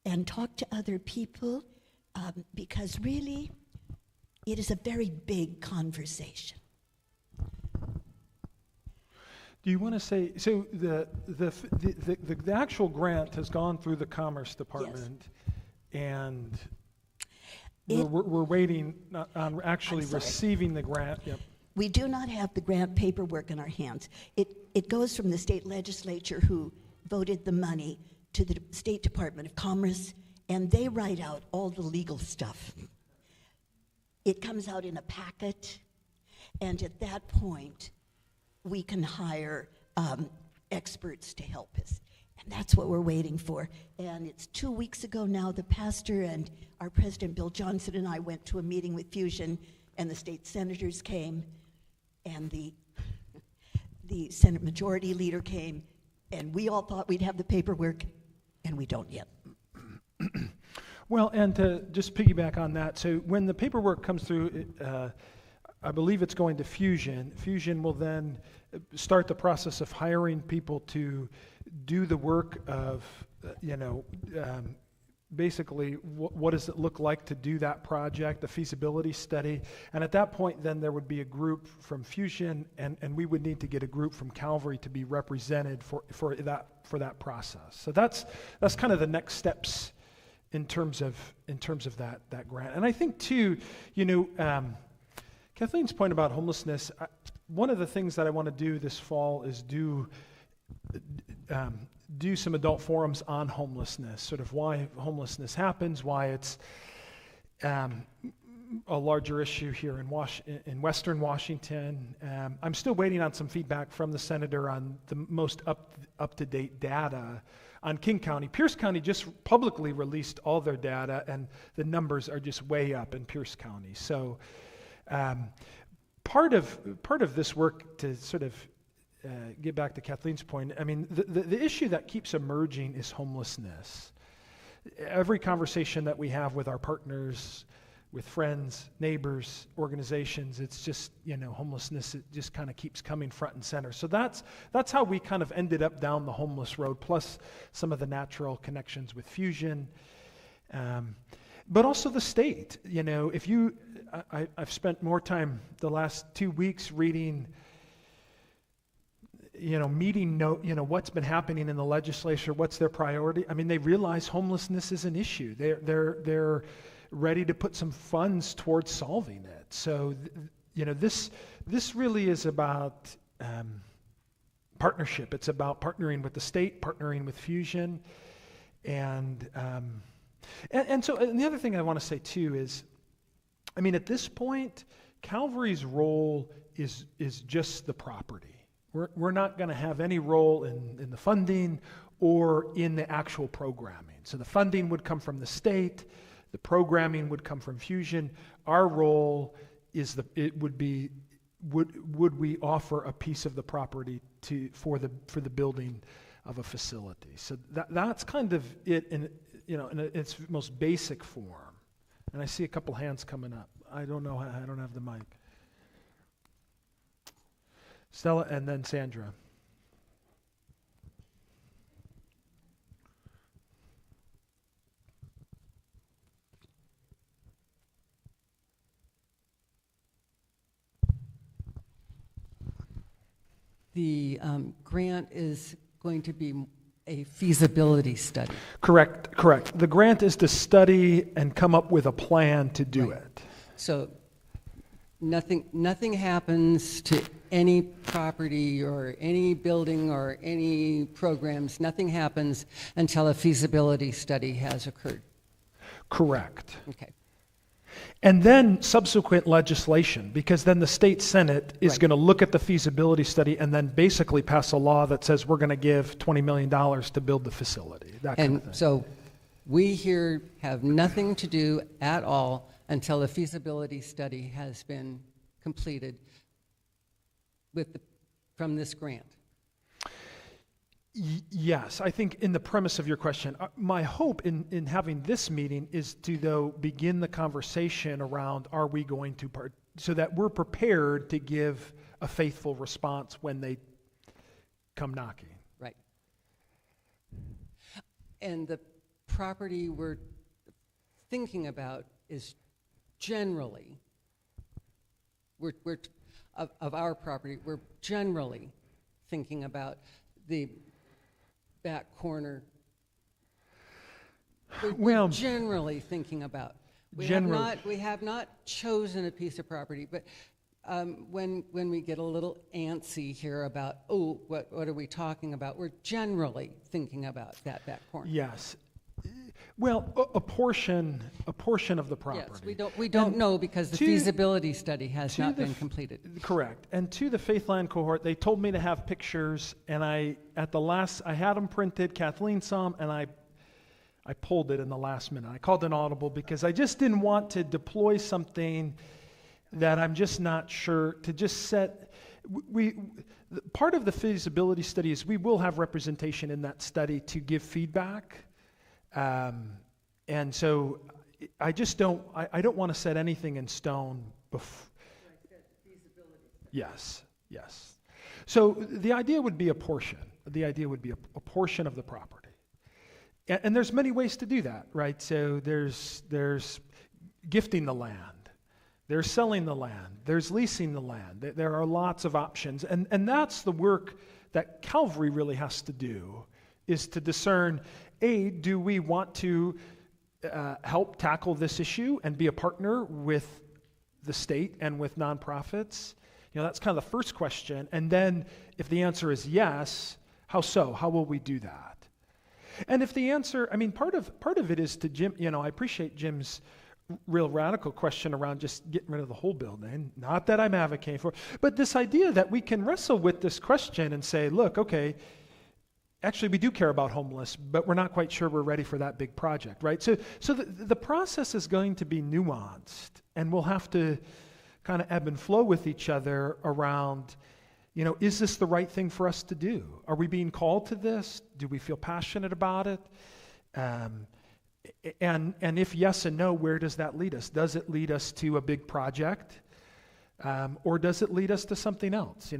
and talk to other people because really, it is a very big conversation. Do you want to say, so the actual grant has gone through the Commerce Department, and we're waiting on actually receiving the grant. Yep. We do not have the grant paperwork in our hands. It goes from the state legislature who voted the money to the State Department of Commerce, and they write out all the legal stuff. It comes out in a packet, and at that point, we can hire experts to help us. And that's what we're waiting for. And it's 2 weeks ago now, the pastor and our president, Bill Johnson, and I went to a meeting with Fusion, and the state senators came, and the Senate Majority Leader came, and we all thought we'd have the paperwork, and we don't yet. Well, and to just piggyback on that, so when the paperwork comes through, I believe it's going to Fusion. Fusion will then start the process of hiring people to do the work of, basically what does it look like to do that project, the feasibility study. And at that point, then there would be a group from Fusion, and we would need to get a group from Calvary to be represented for that process. So that's kind of the next steps in terms of that grant. And I think too, Kathleen's point about homelessness, one of the things that I want to do this fall is do some adult forums on homelessness, sort of why homelessness happens, why it's, a larger issue here in Western Washington. I'm still waiting on some feedback from the senator on the most up-to-date data on King County. Pierce County just publicly released all their data, and the numbers are just way up in Pierce County. So part of this work, to sort of get back to Kathleen's point, I mean, the issue that keeps emerging is homelessness. Every conversation that we have with our partners, with friends, neighbors, organizations, it's just, homelessness, it just kind of keeps coming front and center. So that's how we kind of ended up down the homeless road, plus some of the natural connections with Fusion. But also the state. I've spent more time the last 2 weeks reading what's been happening in the legislature, what's their priority. I mean, they realize homelessness is an issue. They're ready to put some funds towards solving it. So, this really is about partnership. It's about partnering with the state, partnering with Fusion, and the other thing I want to say too is, I mean, at this point, Calvary's role is just the property. We're not going to have any role in the funding or in the actual programming. So the funding would come from the state, the programming would come from Fusion. Our role would we offer a piece of the property for the building of a facility. So that's kind of it in its most basic form. And I see a couple hands coming up. I don't have the mic. Stella and then Sandra. The grant is going to be a feasibility study. Correct. The grant is to study and come up with a plan to do it. So nothing happens to any property or any building or any programs. Nothing happens until a feasibility study has occurred. Correct. Okay. And then subsequent legislation, because then the state Senate is going to look at the feasibility study and then basically pass a law that says we're going to give $20 million to build the facility, that kind of thing. So we here have nothing to do at all until a feasibility study has been completed from this grant. Yes, I think in the premise of your question, my hope in having this meeting is to, though, begin the conversation around are we going to so that we're prepared to give a faithful response when they come knocking. Right. And the property we're thinking about is generally, of our property, we're generally thinking about the back corner. We're generally thinking about. We have not chosen a piece of property, but when we get a little antsy here about, what are we talking about? We're generally thinking about that back corner. Yes. Well, a portion of the property. Yes, we don't know because the feasibility study has not been completed. Correct. And to the Faithland cohort, they told me to have pictures, and I had them printed. Kathleen saw them, and I pulled it in the last minute. I called an audible because I just didn't want to deploy something that I'm just not sure to just set. Part of the feasibility study is we will have representation in that study to give feedback. And so I don't want to set anything in stone before. Yes. So the idea would be a portion. The idea would be a portion of the property. And there's many ways to do that, right? So there's gifting the land. There's selling the land. There's leasing the land. There are lots of options. And that's the work that Calvary really has to do, is to discern, do we want to help tackle this issue and be a partner with the state and with nonprofits? That's kind of the first question. And then if the answer is yes, how so? How will we do that? And if the answer, part of it is to Jim, I appreciate Jim's real radical question around just getting rid of the whole building. Not that I'm advocating for, but this idea that we can wrestle with this question and say, look, okay, actually we do care about homeless, but we're not quite sure we're ready for that big project, right? So the process is going to be nuanced, and we'll have to kind of ebb and flow with each other around, is this the right thing for us to do? Are we being called to this? Do we feel passionate about it? And if yes and no, where does that lead us? Does it lead us to a big project? Or does it lead us to something else?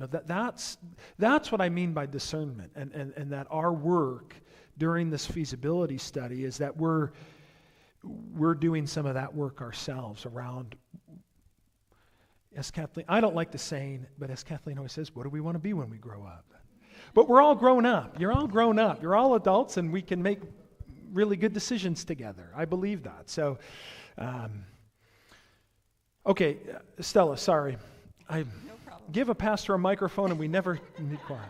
That's what I mean by discernment, and that our work during this feasibility study is that we're doing some of that work ourselves around, as Kathleen, I don't like the saying, but as Kathleen always says, what do we want to be when we grow up? But we're all grown up. You're all grown up. You're all adults, and we can make really good decisions together. I believe that. So, okay, Stella, sorry. I give a pastor a microphone and we never need quiet.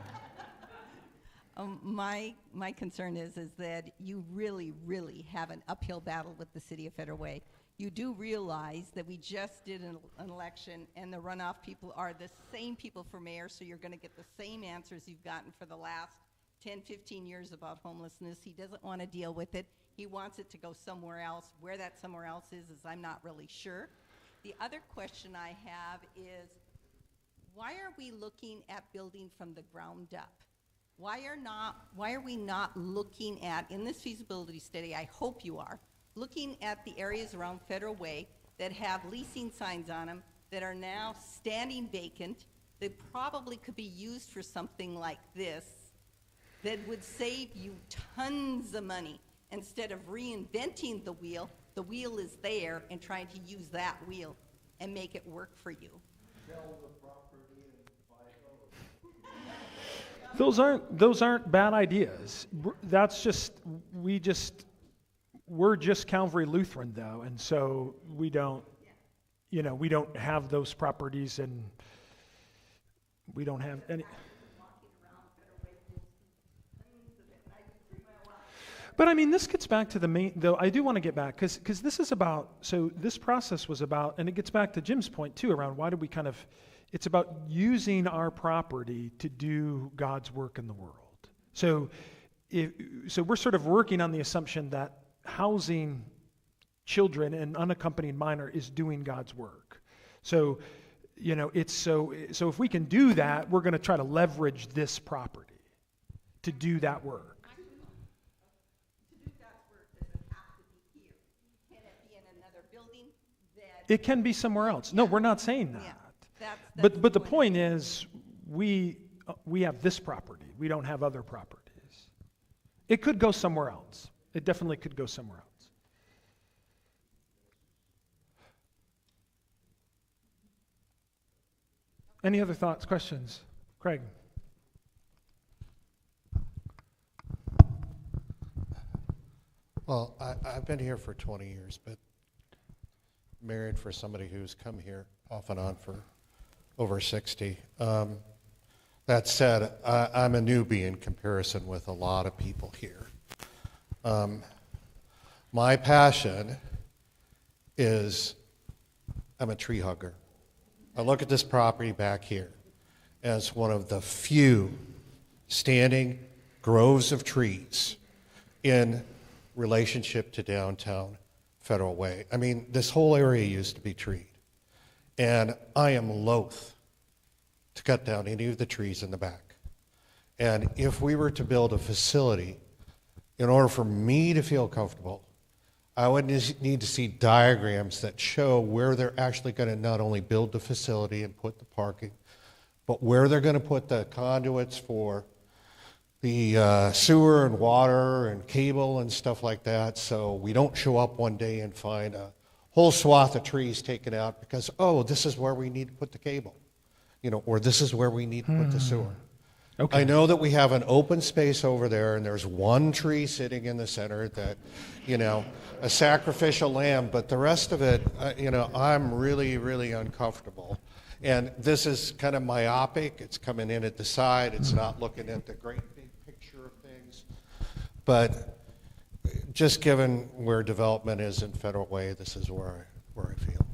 My concern is that you really, really have an uphill battle with the city of Federal Way. You do realize that we just did an election, and the runoff people are the same people for mayor, so you're going to get the same answers you've gotten for the last 10, 15 years about homelessness. He doesn't want to deal with it. He wants it to go somewhere else. Where that somewhere else is I'm not really sure. The other question I have is, why are we looking at building from the ground up? Why are we not looking at, in this feasibility study, I hope you are, looking at the areas around Federal Way that have leasing signs on them that are now standing vacant, that probably could be used for something like this, that would save you tons of money. Instead of reinventing the wheel is there, and trying to use that wheel and make it work for you. Those aren't bad ideas. We're just Calvary Lutheran though, and so we don't have those properties, and we don't have any. But I mean, this gets back to the main, though I do want to get back, because this is about, so this process was about, and it gets back to Jim's point too, around why do we it's about using our property to do God's work in the world. So we're sort of working on the assumption that housing children and unaccompanied minor is doing God's work. So, so if we can do that, we're going to try to leverage this property to do that work. It can be somewhere else. No, we're not saying that. Yeah, but the point is, we have this property. We don't have other properties. It could go somewhere else. It definitely could go somewhere else. Any other thoughts, questions? Craig? Well, I've been here for 20 years, but married for somebody who's come here off and on for over 60. That said, I'm a newbie in comparison with a lot of people here. My passion is I'm a tree hugger. I look at this property back here as one of the few standing groves of trees in relationship to downtown Federal Way. I mean, this whole area used to be treed. And I am loath to cut down any of the trees in the back. And if we were to build a facility, in order for me to feel comfortable, I would need to see diagrams that show where they're actually going to not only build the facility and put the parking, but where they're going to put the conduits for the sewer and water and cable and stuff like that, so we don't show up one day and find a whole swath of trees taken out because, oh, this is where we need to put the cable, or this is where we need to put the sewer. Okay. I know that we have an open space over there, and there's one tree sitting in the center that, a sacrificial lamb, but the rest of it, I'm really, really uncomfortable. And this is kind of myopic. It's coming in at the side. It's not looking at the great big picture of things. But just given where development is in Federal Way, this is where where I feel.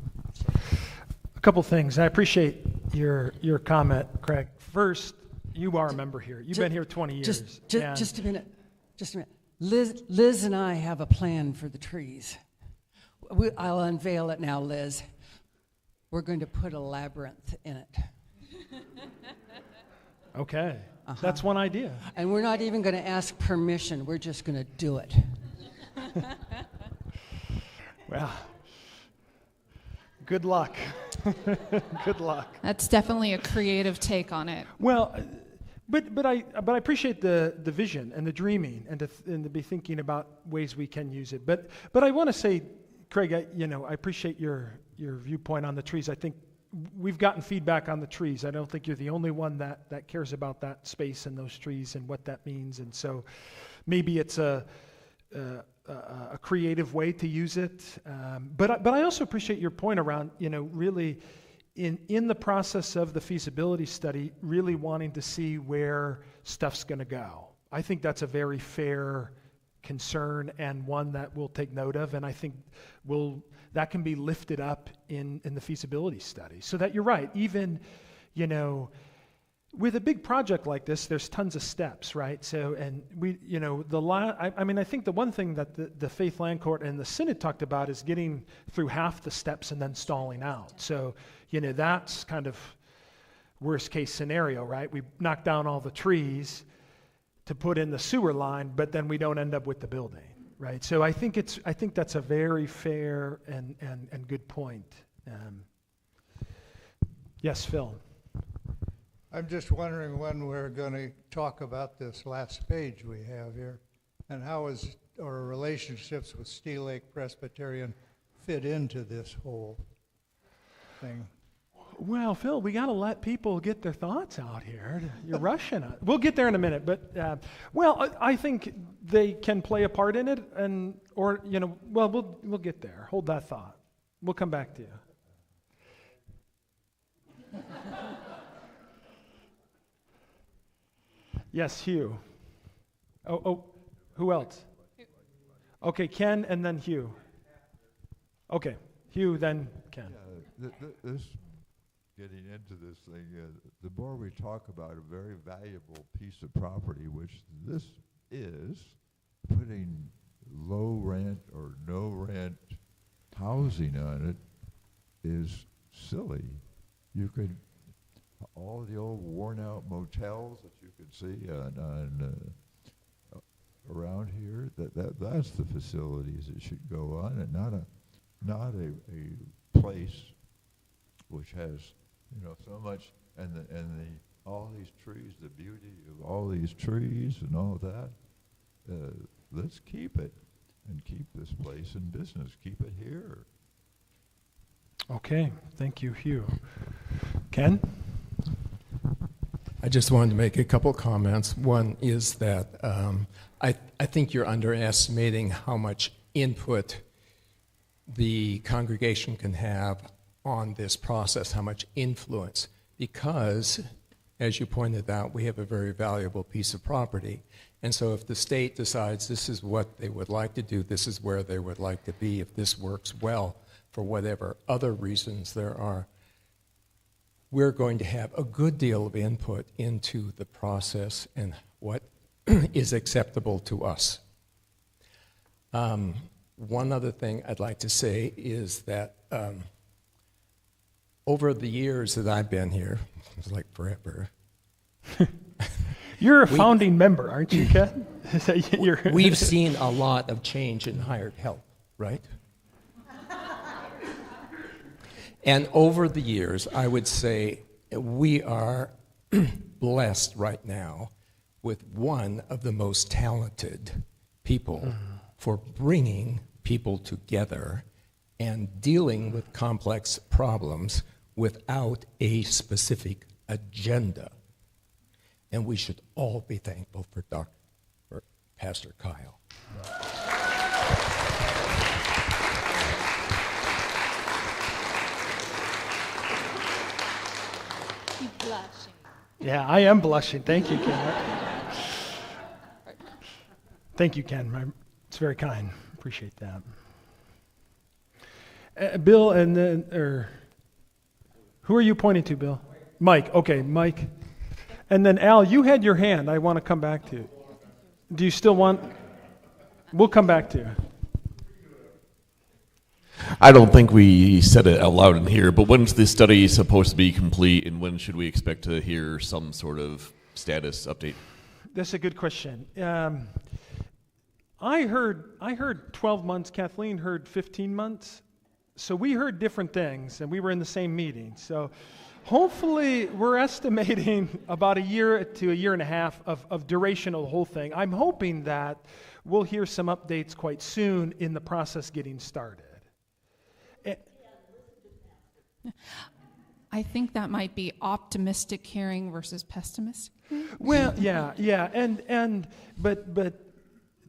A couple things. I appreciate your comment, Craig. First, you are a member here. You've been here 20 years. Just a minute. Just a minute. Liz and I have a plan for the trees. I'll unveil it now, Liz. We're going to put a labyrinth in it. Okay. That's one idea. And we're not even going to ask permission. We're just going to do it. Well, good luck. Good luck. That's definitely a creative take on it. Well, but I appreciate the vision and the dreaming and to be thinking about ways we can use it. But I want to say, Craig, I appreciate your viewpoint on the trees. I think we've gotten feedback on the trees. I don't think you're the only one that cares about that space and those trees and what that means. And so maybe it's a creative way to use it. But I also appreciate your point around, really in the process of the feasibility study, really wanting to see where stuff's going to go. I think that's a very fair concern and one that we'll take note of, and I think that can be lifted up in the feasibility study. So that you're right, even, with a big project like this, there's tons of steps, right? So, and we, I think the one thing that the Faith Land Court and the Synod talked about is getting through half the steps and then stalling out. So, that's kind of worst case scenario, right? We knock down all the trees to put in the sewer line, but then we don't end up with the building, right? So I think that's a very fair and good point. Yes, Phil. I'm just wondering when we're going to talk about this last page we have here, and how is our relationships with Steel Lake Presbyterian fit into this whole thing? Well, Phil, we got to let people get their thoughts out here. You're rushing it. We'll get there in a minute, but I think they can play a part in it, we'll get there. Hold that thought. We'll come back to you. Yes, Hugh. Oh, who else? Okay, Ken and then Hugh. Okay, Hugh, then Ken. Yeah, this getting into this thing, the more we talk about a very valuable piece of property, which this is, putting low rent or no rent housing on it is silly. You could, all the old worn out motels that you could see around here, that's the facilities that should go on, and not a place which has so much, and all these trees, the beauty of all these trees and all that. Let's keep it and keep this place in business. Keep it here. Okay, thank you, Hugh. Ken? I just wanted to make a couple comments. One is that I think you're underestimating how much input the congregation can have on this process, how much influence, because, as you pointed out, we have a very valuable piece of property. And so if the state decides this is what they would like to do, this is where they would like to be, if this works well for whatever other reasons there are, we're going to have a good deal of input into the process and what is acceptable to us. One other thing I'd like to say is that over the years that I've been here, it's like forever. You're a founding member, aren't you, Ken? We've seen a lot of change in hired help, right? And over the years, I would say we are blessed right now with one of the most talented people for bringing people together and dealing with complex problems without a specific agenda. And we should all be thankful for Pastor Kyle. He's blushing. Yeah, I am blushing. Thank you, Ken. Thank you, Ken. It's very kind. Appreciate that. Bill, and then, who are you pointing to, Bill? Mike. Okay, Mike. And then Al, you had your hand. I want to come back to you. Do you still want? We'll come back to you. I don't think we said it out loud in here, but when's the study supposed to be complete, and when should we expect to hear some sort of status update? That's a good question. I heard 12 months. Kathleen heard 15 months. So we heard different things, and we were in the same meeting. So hopefully we're estimating about a year to a year and a half of duration of the whole thing. I'm hoping that we'll hear some updates quite soon in the process getting started. I think that might be optimistic hearing versus pessimistic hearing. Well, yeah, but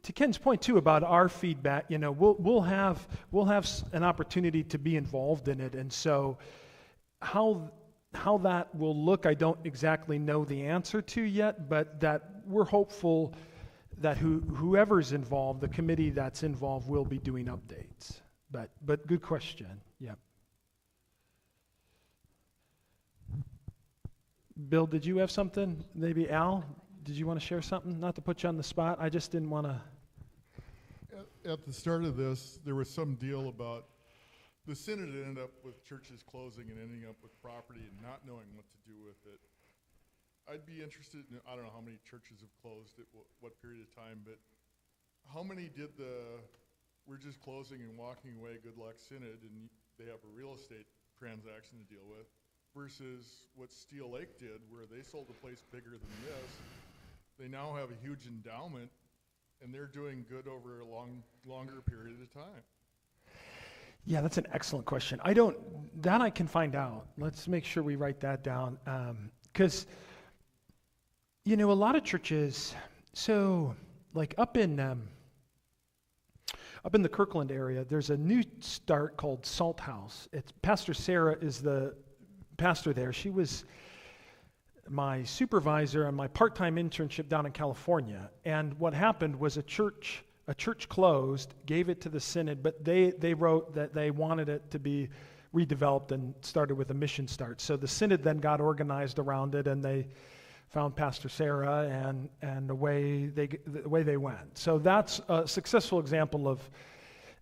to Ken's point too about our feedback, we'll have an opportunity to be involved in it, and so how that will look, I don't exactly know the answer to yet, but that we're hopeful that whoever's involved, the committee that's involved, will be doing updates. But good question. Yep. Bill, did you have something? Maybe Al, did you want to share something? Not to put you on the spot, I just didn't want to. At the start of this, there was some deal about the synod ended up with churches closing and ending up with property and not knowing what to do with it. I'd be interested in, I don't know how many churches have closed at what period of time, but how many did we're just closing and walking away, good luck synod, and they have a real estate transaction to deal with, versus what Steel Lake did, where they sold a place bigger than this. They now have a huge endowment, and they're doing good over a longer period of time. Yeah, that's an excellent question. I can find out. Let's make sure we write that down. Because, a lot of churches, so like up in the Kirkland area, there's a new start called Salt House. Pastor Sarah is the pastor there. She was my supervisor on my part-time internship down in California. And what happened was a church closed, gave it to the synod, but they wrote that they wanted it to be redeveloped and started with a mission start. So the synod then got organized around it, and they found Pastor Sarah, and away they went. So that's a successful example of,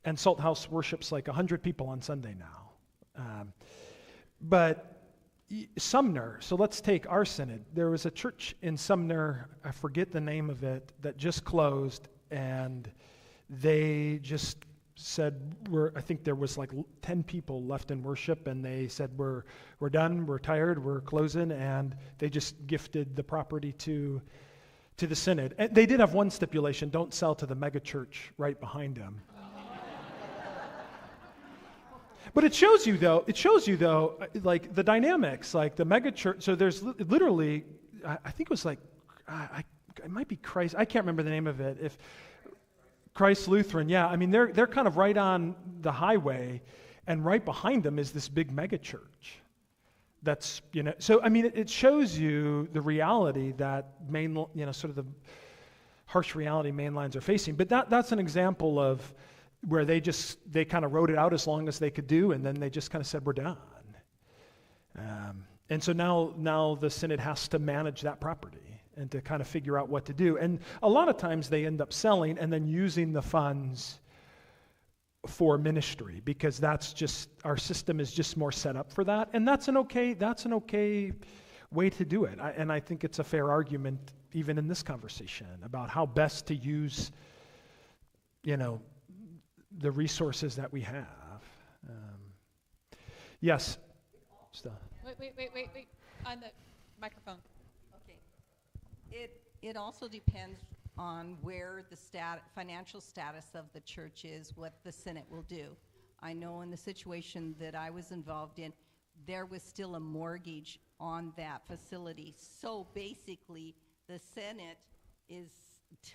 and Salt House worships like 100 people on Sunday now. But Sumner, so let's take our synod. There was a church in Sumner, I forget the name of it, that just closed, and they just said, I think there was like 10 people left in worship, and they said, we're done, we're tired, we're closing, and they just gifted the property to the synod. And they did have one stipulation: don't sell to the mega church right behind them. But it shows you though, like the dynamics, like the mega church. So there's literally, I think it was like, it might be Christ. I can't remember the name of it. If Christ Lutheran, yeah. I mean, they're kind of right on the highway, and right behind them is this big mega church. That's So I mean, it shows you the reality that sort of the harsh reality main lines are facing. But that's an example of where they kind of wrote it out as long as they could do, and then they just kind of said, we're done. And so now the synod has to manage that property and to kind of figure out what to do. And a lot of times they end up selling and then using the funds for ministry, because that's just, our system is just more set up for that. And that's an okay way to do it. And I think it's a fair argument even in this conversation about how best to use, the resources that we have. Yes. Wait. On the microphone. Okay. It also depends on where the financial status of the church is, what the Senate will do. I know in the situation that I was involved in, there was still a mortgage on that facility. So basically, the Senate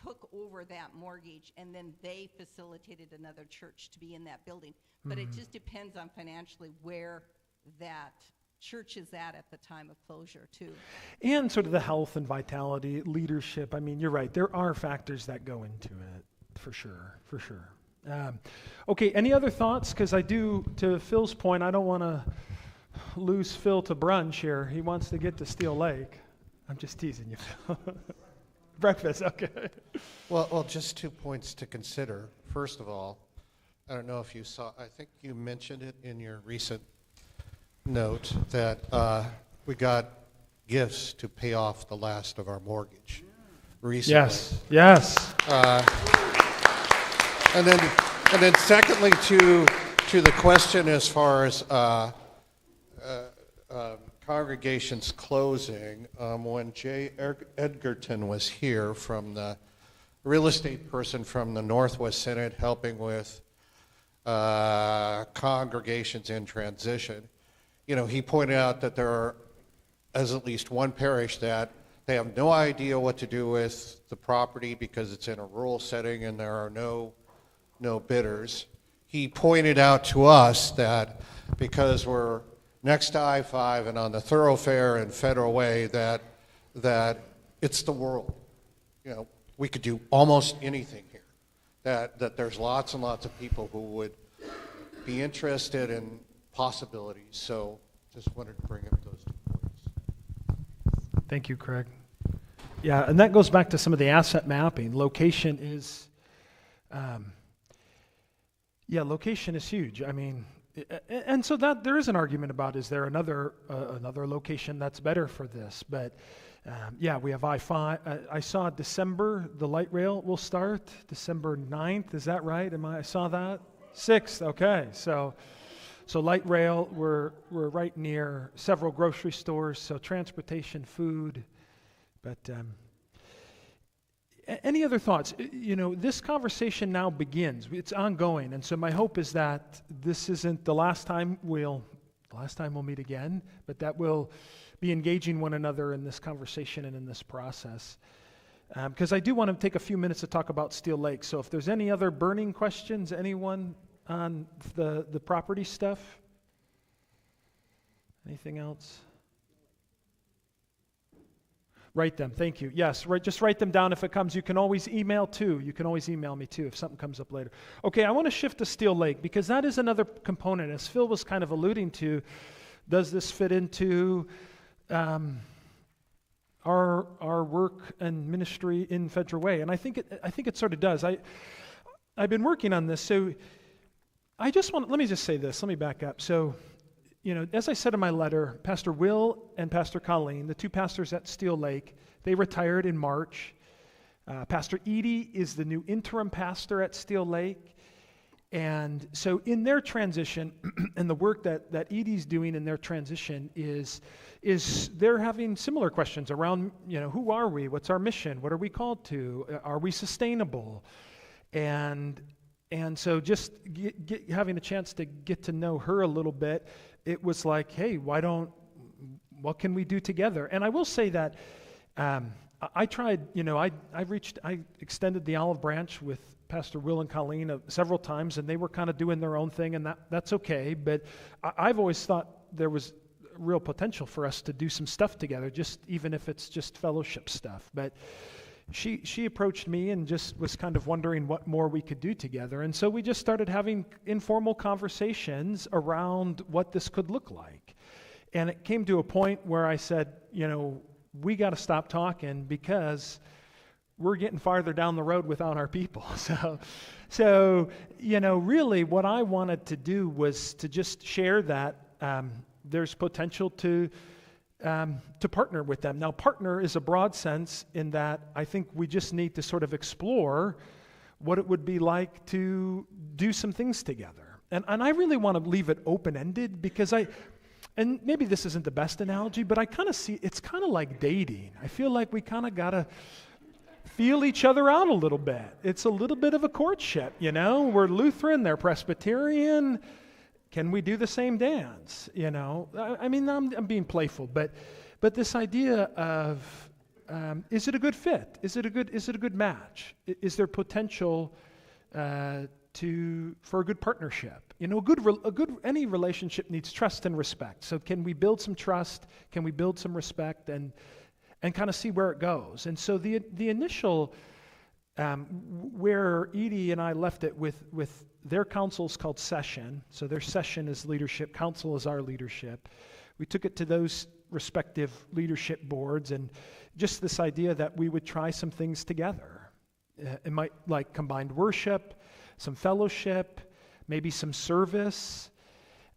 took over that mortgage, and then they facilitated another church to be in that building. But it just depends on financially where that church is at the time of closure too. And sort of the health and vitality, leadership. I mean, you're right. There are factors that go into it, for sure. Okay, any other thoughts? Because I do, to Phil's point, I don't want to lose Phil to brunch here. He wants to get to Steel Lake. I'm just teasing you, Phil. Breakfast, okay. Well, just 2 points to consider. First of all, I don't know if you saw, I think you mentioned it in your recent note that we got gifts to pay off the last of our mortgage recently. Yes. And then secondly, to the question as far as congregations closing, when Jay Edgerton was here, from the real estate person from the Northwest Synod helping with congregations in transition, he pointed out that there is at least one parish that they have no idea what to do with the property because it's in a rural setting and there are no bidders. He pointed out to us that because we're next to I-5 and on the thoroughfare and Federal Way, that it's the world. We could do almost anything here. That there's lots and lots of people who would be interested in possibilities. So just wanted to bring up those 2 points. Thank you, Craig. Yeah, and that goes back to some of the asset mapping. Location is, location is huge. I mean, and so that there is an argument about, is there another location that's better for this? But we have I-5. I saw December, the light rail will start December 9th. Is that right? I saw that? 6th, okay. So light rail, we're right near several grocery stores, so transportation, food. But any other thoughts? This conversation now begins. It's ongoing, and so my hope is that this isn't the last time we'll meet again, but that we'll be engaging one another in this conversation and in this process. Because I do want to take a few minutes to talk about Steel Lake. So if there's any other burning questions, anyone on the property stuff? Anything else? Write them. Thank you. Yes, just write them down if it comes. You can always email too. You can always email me too if something comes up later. Okay, I want to shift to Steel Lake because that is another component. As Phil was kind of alluding to, does this fit into our work and ministry in Federal Way? And I think it sort of does. I've been working on this, so let me just say this. Let me back up. So, as I said in my letter, Pastor Will and Pastor Colleen, the 2 pastors at Steel Lake, they retired in March. Pastor Edie is the new interim pastor at Steel Lake. And so in their transition, and the work that Edie's doing in their transition is they're having similar questions around, who are we? What's our mission? What are we called to? Are we sustainable? And so just having a chance to get to know her a little bit, it was like, hey, what can we do together? And I will say that I tried, I extended the olive branch with Pastor Will and Colleen several times, and they were kind of doing their own thing, and that's okay. But I've always thought there was real potential for us to do some stuff together, just even if it's just fellowship stuff. But she approached me and just was kind of wondering what more we could do together. And so we just started having informal conversations around what this could look like. And it came to a point where I said, we got to stop talking because we're getting farther down the road without our people. So really what I wanted to do was to just share that there's potential to partner with them. Now, partner is a broad sense in that I think we just need to sort of explore what it would be like to do some things together. And I really want to leave it open-ended because and maybe this isn't the best analogy, but I kind of see it's kind of like dating. I feel like we kind of got to feel each other out a little bit. It's a little bit of a courtship, We're Lutheran, they're Presbyterian. Can we do the same dance? I mean, I'm being playful, but this idea of is it a good fit? Is it a good match? Is there potential for a good partnership? Any relationship needs trust and respect. So can we build some trust? Can we build some respect and kind of see where it goes? And so the initial where Edie and I left it with their council's called session. So their session is leadership, council is our leadership. We took it to those respective leadership boards, and just this idea that we would try some things together. It might like combined worship, some fellowship, maybe some service,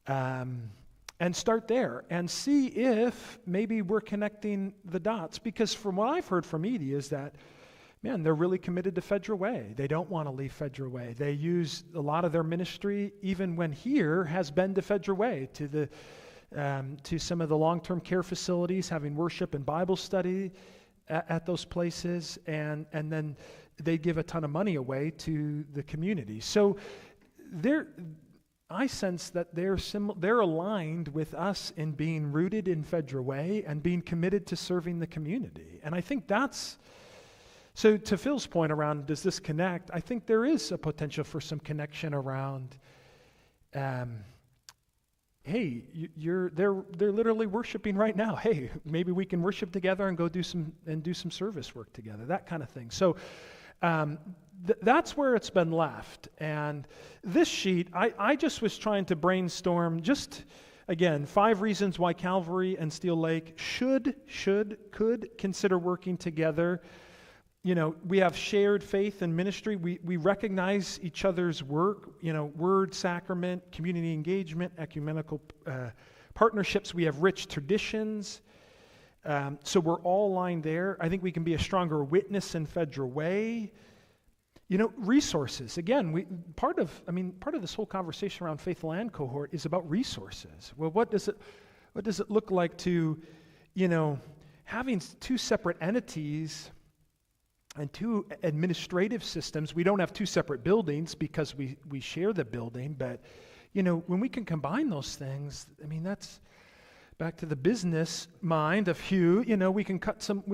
and start there and see if maybe we're connecting the dots. Because from what I've heard from Edie is that, man, they're really committed to Federal Way. They don't want to leave Federal Way. They use a lot of their ministry, even when here, has been to Federal Way, to some of the long-term care facilities, having worship and Bible study at those places, and then they give a ton of money away to the community. So I sense that they're aligned with us in being rooted in Federal Way and being committed to serving the community. And I think that's, so to Phil's point around, does this connect? I think there is a potential for some connection around, hey, they're literally worshiping right now. Hey, maybe we can worship together and go do some service work together, that kind of thing. So that's where it's been left. And this sheet, I just was trying to brainstorm just, again, 5 reasons why Calvary and Steel Lake could consider working together. You know, we have shared faith and ministry. We recognize each other's work, you know, word, sacrament, community engagement, ecumenical partnerships. We have rich traditions. So we're all aligned there. I think we can be a stronger witness in Federal Way. You know, resources. Again, part of this whole conversation around Faith Land Cohort is about resources. Well, what does it look like to, you know, having 2 separate entities and 2 administrative systems? We don't have 2 separate buildings because we share the building, but, you know, when we can combine those things, I mean, that's back to the business mind of Hugh. You know, we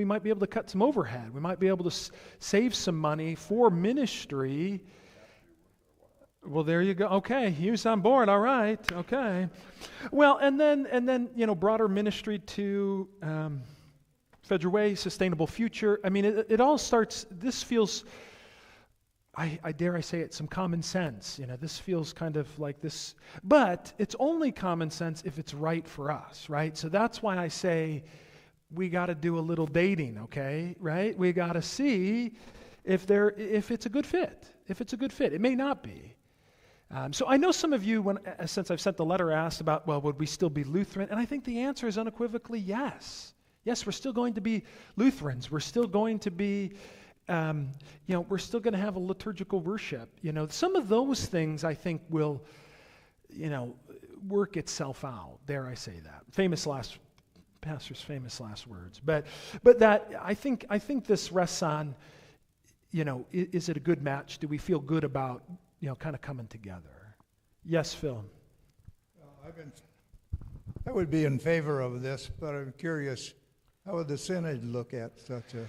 might be able to cut some overhead. We might be able to save some money for ministry. Well, there you go. Okay, Hugh's on board. All right. Okay. Well, and then you know, broader ministry to Federal Way, sustainable future. I mean, it all starts. This feels, I dare I say it, some common sense. You know, this feels kind of like this, but it's only common sense if it's right for us, right? So that's why I say we got to do a little dating, okay? Right? We got to see if it's a good fit. If it's a good fit, it may not be. So I know some of you, since I've sent the letter, asked about, well, would we still be Lutheran? And I think the answer is unequivocally yes. Yes, we're still going to be Lutherans. We're still going to be, you know, we're still going to have a liturgical worship. You know, some of those things I think will, you know, work itself out. Dare I say that? Pastor's famous last words. But that I think this rests on, you know, is it a good match? Do we feel good about, you know, kind of coming together? Yes, Phil. I would be in favor of this, but I'm curious, how would the Synod look at such a...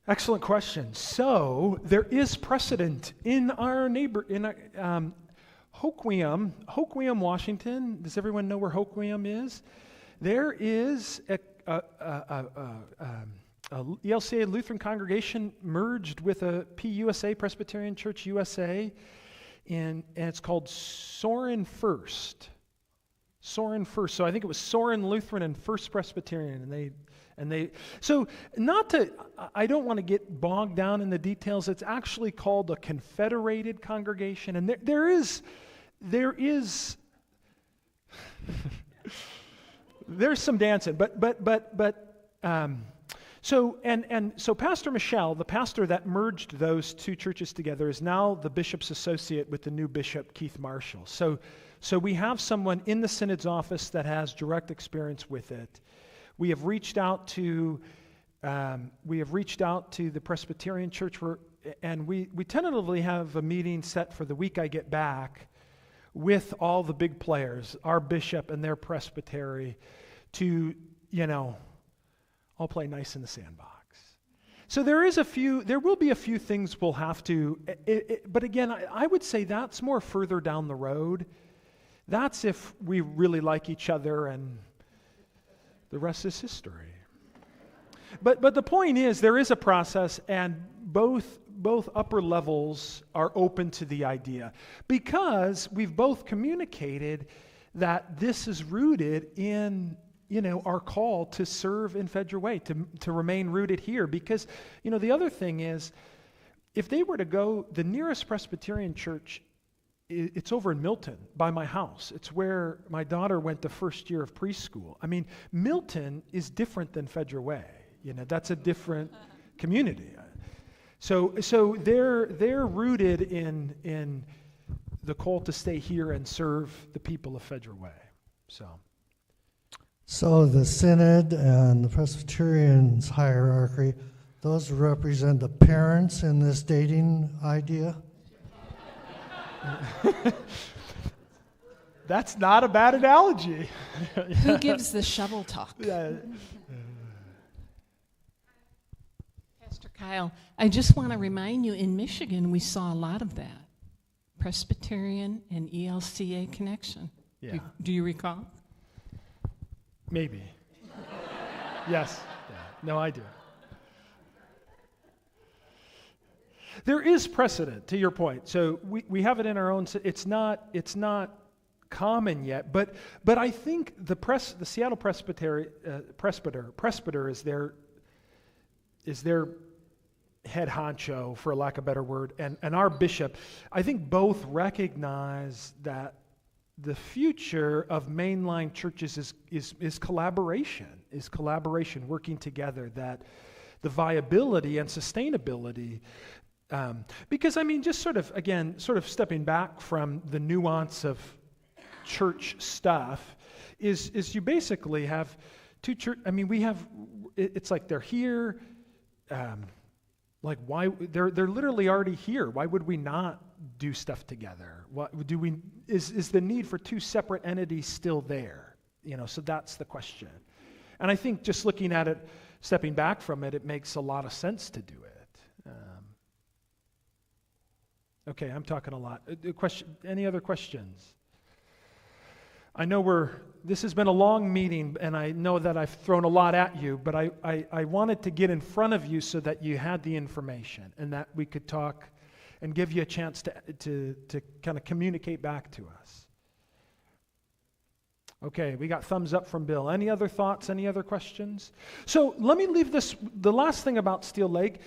Excellent question. So there is precedent in our Hoquiam, Washington. Does everyone know where Hoquiam is? There is a ELCA Lutheran congregation merged with a PUSA, Presbyterian Church USA, and it's called Soren First. Soren First. So I think it was Soren Lutheran and First Presbyterian, so I don't want to get bogged down in the details. It's actually called a confederated congregation, and there is there's some dancing, so Pastor Michelle, the pastor that merged those 2 churches together, is now the bishop's associate with the new bishop Keith Marshall. So we have someone in the Synod's office that has direct experience with it. We have reached out to the Presbyterian Church, and we tentatively have a meeting set for the week I get back with all the big players, our bishop and their presbytery, to, you know, all play nice in the sandbox. So there will be a few things we'll have to, but again, I would say that's more further down the road. That's if we really like each other, and the rest is history. But the point is, there is a process, and both both upper levels are open to the idea, because we've both communicated that this is rooted in, our call to serve in Federal Way, to remain rooted here. Because, the other thing is, if they were to go, the nearest Presbyterian church, it's over in Milton by my house. It's where my daughter went the first year of preschool. I mean, Milton is different than Federal Way. That's a different community. So they're rooted in the call to stay here and serve the people of Federal Way. So the Synod and the Presbyterians hierarchy, those represent the parents in this dating idea? That's not a bad analogy. Who gives the shovel talk? Pastor Kyle, I just want to remind you, in Michigan, we saw a lot of that. Presbyterian and ELCA connection. Yeah. Do you recall? Maybe. Yes. Yeah. No, I do. There is precedent, to your point. So we have it in our own. It's not common yet, but I think the Seattle presbyter is their head honcho, for lack of a better word, and our bishop. I think both recognize that the future of mainline churches is collaboration, working together, that the viability and sustainability. Because, just sort of stepping back from the nuance of church stuff, is you basically have two church. It's like they're here. Like, why they're literally already here? Why would we not do stuff together? What do we? Is the need for two separate entities still there? So that's the question. And I think just looking at it, stepping back from it, it makes a lot of sense to do it. Okay, I'm talking a lot. Any other questions? I know this has been a long meeting, and I know that I've thrown a lot at you, but I wanted to get in front of you so that you had the information and that we could talk and give you a chance to kind of communicate back to us. Okay, we got thumbs up from Bill. Any other thoughts, any other questions? So let me leave the last thing about Steel Lake.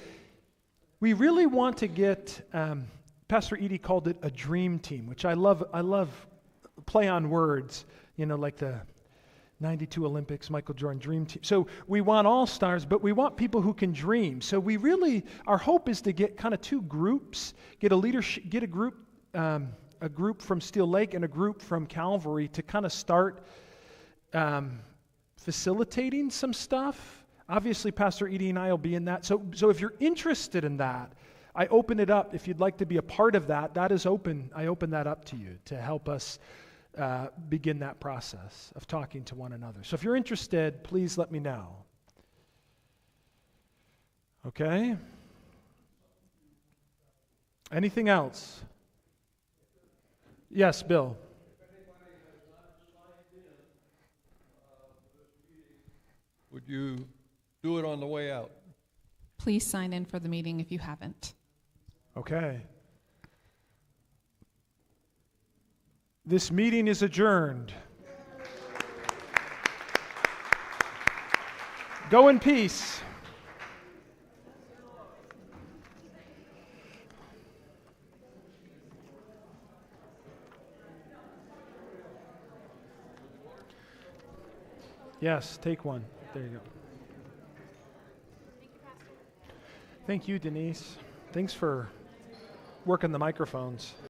We really want to get, Pastor Edie called it a dream team, which I love play on words, like the 92 Olympics, Michael Jordan dream team. So we want all stars, but we want people who can dream. So our hope is to get kind of two groups, get a group from Steel Lake and a group from Calvary to kind of start facilitating some stuff. Obviously, Pastor Edie and I will be in that. So if you're interested in that, I open it up. If you'd like to be a part of that, that is open. I open that up to you to help us begin that process of talking to one another. So if you're interested, please let me know. Okay? Anything else? Yes, Bill. Would you do it on the way out? Please sign in for the meeting if you haven't. Okay. This meeting is adjourned. Go in peace. Yes, take one. There you go. Thank you, Denise. Thanks for working the microphones.